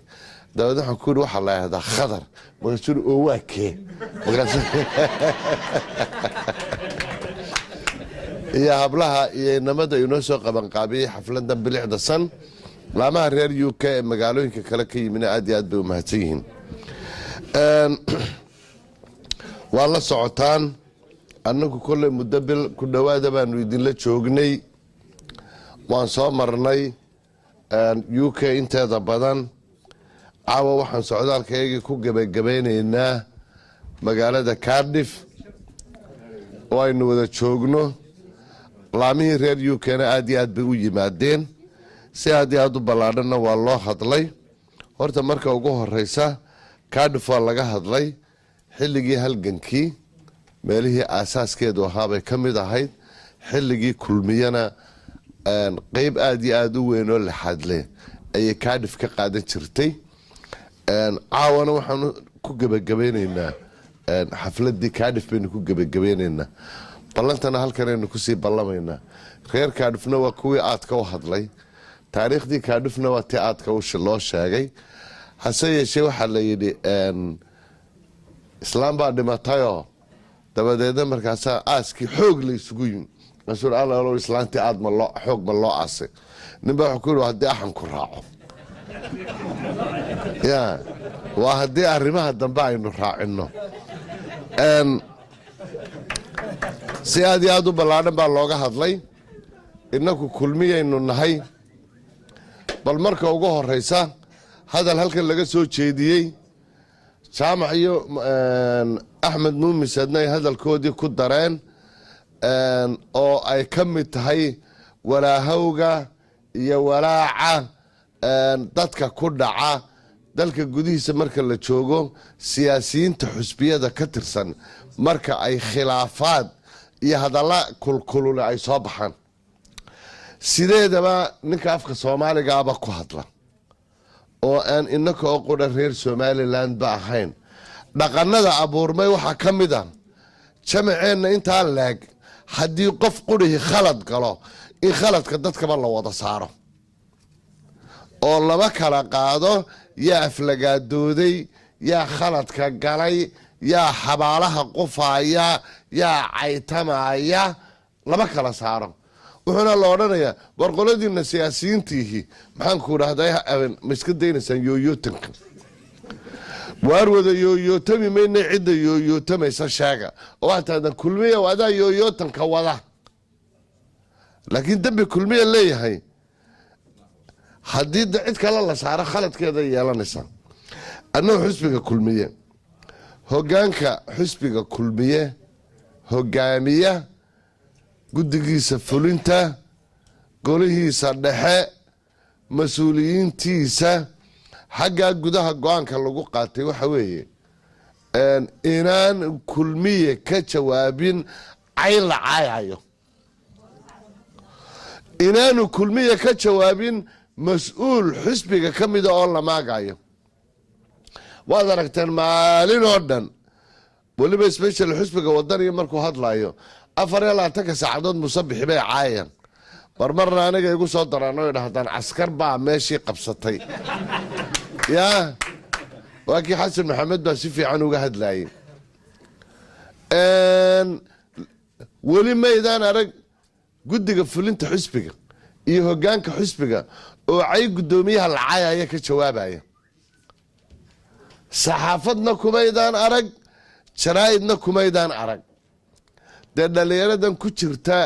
dabadeed waxaan ku yidhi waxaa la yidhahdaa khadar markaasuu oo waa kee iyo hablaha iyo inamada inoo soo qabanqaabiyey xafladan bilixda san laamaha reer UK ee magaalooyinka kale ka yimina aad iyo aad bay u mahadsan yihiin waa la socotaan annagu kolley muddo bil ku dhowaada baanu idinla joognay waan soo marnay UK inteeda badan caawa waxaan socdaalkaygii ku gebagabeynaynaa magaalada Cardiff oo aynu wada joogno laamihii reer UK-na aad iyo aad bay u yimaadeen si aad iyo aad u ballaadhanna waa loo hadlay horta marka ugu horeysa Cardiff waa laga hadlay xilligii halgankii meelihii aasaaskeedu ahaabay ka mid ahayd xilligii kulmiyana qeyb aad iyo aad u weyn oo laxadle ayay Cardiff ka qaadan jirtay caawana waxaan ku gebagabeynaynaa xafladii Cardiff baynu ku gebagabeynaynaa ballantana halkan aynu kusii ballamaynaa reer Cardiffna waa kuwii aadka u hadlay taariikhdii Cardiffna waa tii aadka loo sheegay hase yeeshee waxaa la yidhi islaam baa dhimatayoo dabadeedna markaasaa aaskii xoog la isugu yimi rasuul allah islaantii aad xoog ma loo aasay ninbaa wuxuu ku yidhi haddii axanku raaco ya waa haddii arrimaha dambe aynu raacino si aad iyo aad u ballaadhan baa looga hadlay innaku kulmiyaynu nahay bal marka ugu horeysa hadal halkan laga soo jeediyey jaamac iyo axmed muumisadna ay hadalkoodii ku dareen oo ay ka mid tahay walaahowga iyo walaaca dadka ku dhaca dalka gudihiisa marka la joogo siyaasiyiinta xusbiyada ka tirsan marka ay khilaafaad iyo hadalla kulkulule ay soo baxaan sideedaba ninka afka soomaaligaaba ku hadla oo aan inaka oo qudha reer Somaliland ba ahayn dhaqanada abuurmay waxaa ka mid ah jamaceenna intaa leeg haddii qof qudhihi khalad galo in khaladka dadkaba la wada saaro oo lama kala qaado yaa aflagaadooday yaa khaladka galay yaa xabaalaha qufaya yaa caytamaya lama kala saaro wuxuuna la odhanayaa warqoladiina siyaasiyiintiihi maxaan ku idhahdaa ma iska daynaysaan yooyootanka waar wada yooyootami mayna cidda yooyootamaysa sheega oo waxaa tahdan kulmiya adaa yooyootanka wada laakiin dambi kulmiya leeyahay haddii cid kale la saaro khaladkeeda yeelanaysaa annagu xusbiga kulmiye hogaanka xusbiga kulmiye hogaamiya guddigiisa fulinta golihiisa dhexe mas-uuliyiintiisa xaggaa gudaha go-aanka lagu qaatay waxa weeye inaan kulmiye ka jawaabin cay la caayayo inaanu kulmiye ka jawaabin mas-uul xusbiga ka mida oo la maagayo waad aragteen maalin oo dhan weliba special xusbiga wadaniga markuu hadlayo 24 saacadood musabixi bay caayaan marmarna aniga igu soo daraan oo idhahdaan askar baa meeshii qabsatay yaa waa kii xasan maxamed baa si fiican uga hadlayay weli maydaan arag guddiga fulinta xusbiga iyo hogaanka xusbiga oo cay guddoomiyaha la caayaya ka jawaabaya saxaafadna kumaydaan arag jaraa'idna kumaydaan arag dee dhallinyaradan ku jirta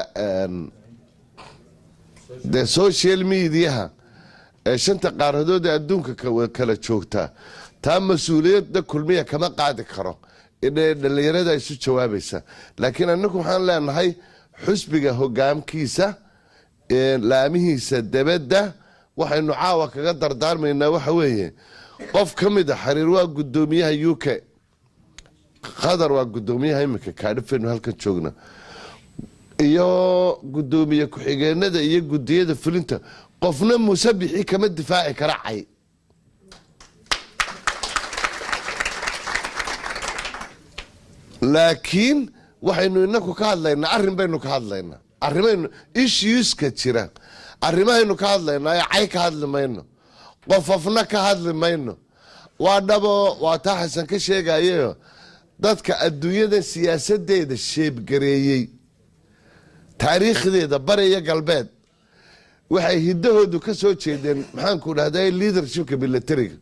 dee social mediaha ee shanta qaaradood ee adduunka kala joogta taa mas-uuliyadda kulmiya kama qaadi karo inay dhallinyarada isu jawaabaysa laakiin annagu waxaan leenahay xusbiga hogaamkiisa laamihiisa debadda waxaynu caawa kaga dardaarmaynaa waxa weeye qof ka mid a xariir waa guddoomiyaha UK qadar waa guddoomiyaha iminka kaadhifaynu halkan joogna iyo guddoomiye ku-xigeenada iyo guddiyada fulinta qofna musabixi kama difaaci kara cay laakiin waxaynu inaku ka hadlaynaa arrin baynu ka hadlaynaa arrimaynu issueska jira arrimahaynu ka hadlaynaa ee cay ka hadli mayno qofofna ka hadli mayno waa dhabo waa taa xasan ka sheegayayo dadka adduunyada siyaasadeeda sheebgareeyey taariikhdeeda bariya galbeed waxay hiddahoodu ka soo jeedeen maxaanku dhahday leadershipka militariga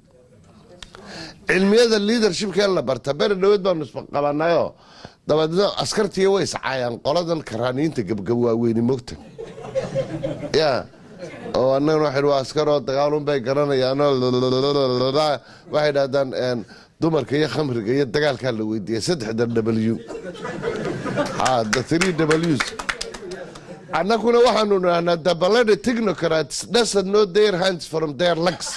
cilmiyada leadershipka la barta beri dhaweed baanu isqabanayo dabadeedna askartiya way iscaayaan qoladan karaaniinta gabgab waaweyni mogta ya oo annagana waxay waa askaroo dagaalun bay garanayaanoo waxay dhahdaan dumarka iyo khamriga iyo dagaalkaa la weydiiyey 3 W the 3 Ws annaguna waxaanu nahnaa the bloody technocrats doesn't know their hands from their legs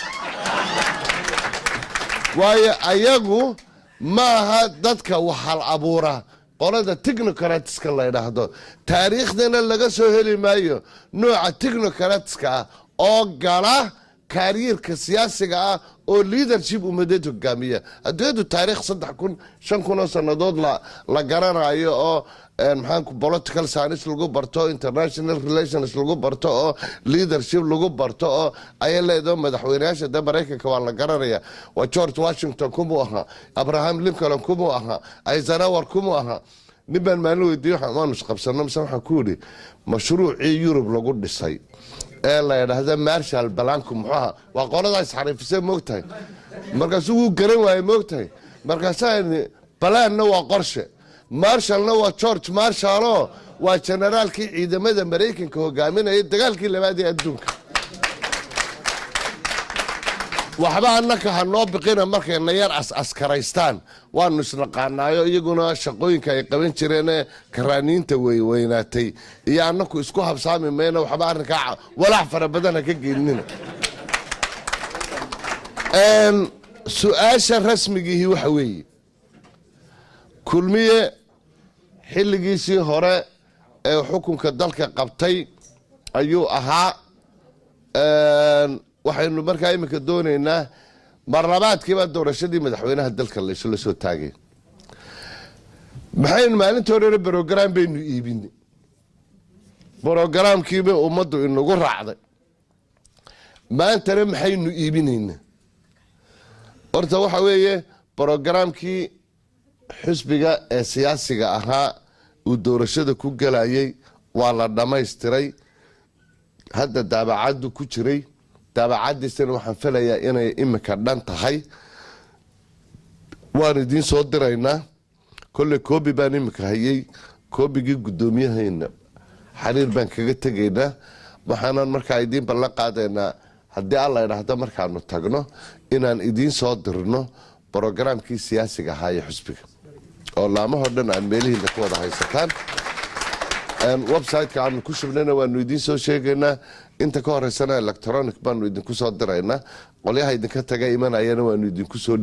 waayo ayagu maaha dadka waxal abuura qolada technocratska la yidhaahdo taariikhdana laga soo heli maayo nooca technocratska oo gala kariirka siyaasiga ah oo leadership ummadeed hogaamiya adduunyadu taariikh 3,000-5,000 oo sannadood la garanayo oo maxaanku political science lagu barto international relations lagu barto oo leadership lagu barto oo ay leedo madaxweynayaasha da Mareykanka waa la garanaya waa George Washington kumu aha Abraham Lincoln kumu aha Eisenhower kumu aha niban maan weydiyo waxaan isqabsano waxa ku yiri mashruucii Europe lagu dhisay ee la yiraahdo Marshall Plan muxuu waa qolada isxariifisay moogtahay markaas uu garan waayay moogtahay markaas plan waa qorshe Marshallna waa George Marshall waa generaalkii ciidamada Mareykanka hogaaminayay dagaalkii labaad ee adduunka waxba annaka hanoo biqina markay nayar askaraystaan waanu isnaqaanaayo iyaguna shaqooyinka ay qaban jireen karaaniinta weynaatay iyo annaku isku habsaami mayna waxba arrinkaa walaac fara badan ka gelinina su-aasha rasmigii waxa weeye kulmiye xilligiisii hore ee xukunka dalka qabtay ayuu ahaa waxaynu markaa iminka doonaynaa marlabaadkiiba doorashadii madaxweynaha dalka la isla soo taagay maxaynu maalintii hore program baynu iibinay programkiiba ummaddu inagu raacday maantana maxaynu iibinaynaa horta waxa weeye programkii xisbiga ee siyaasiga ahaa uu doorashada ku galayay waa la dhamaystiray hadda daabacadu ku jiray daabacadiisana waxaan filayaa inay imika dhan tahay waan idiin soo diraynaa kolle koobi baan imika hayay koobigii guddoomiyahayna xariir baan kaga tegaynaa waxaanan markaa idiin ballan qaadaynaa haddii alla idhaahdo markaanu tagno inaan idiin soo dirno brogramkii siyaasiga ahaa ee xusbiga oo laamahoo dhan aan meelihiina ku wada haysataan websiteka aanu ku shubnayna waanu idiin soo sheegaynaa inta ka horeysana electronic baanu idinku soo diraynaa qolyaha idinka taga imanayana waanu idinku soo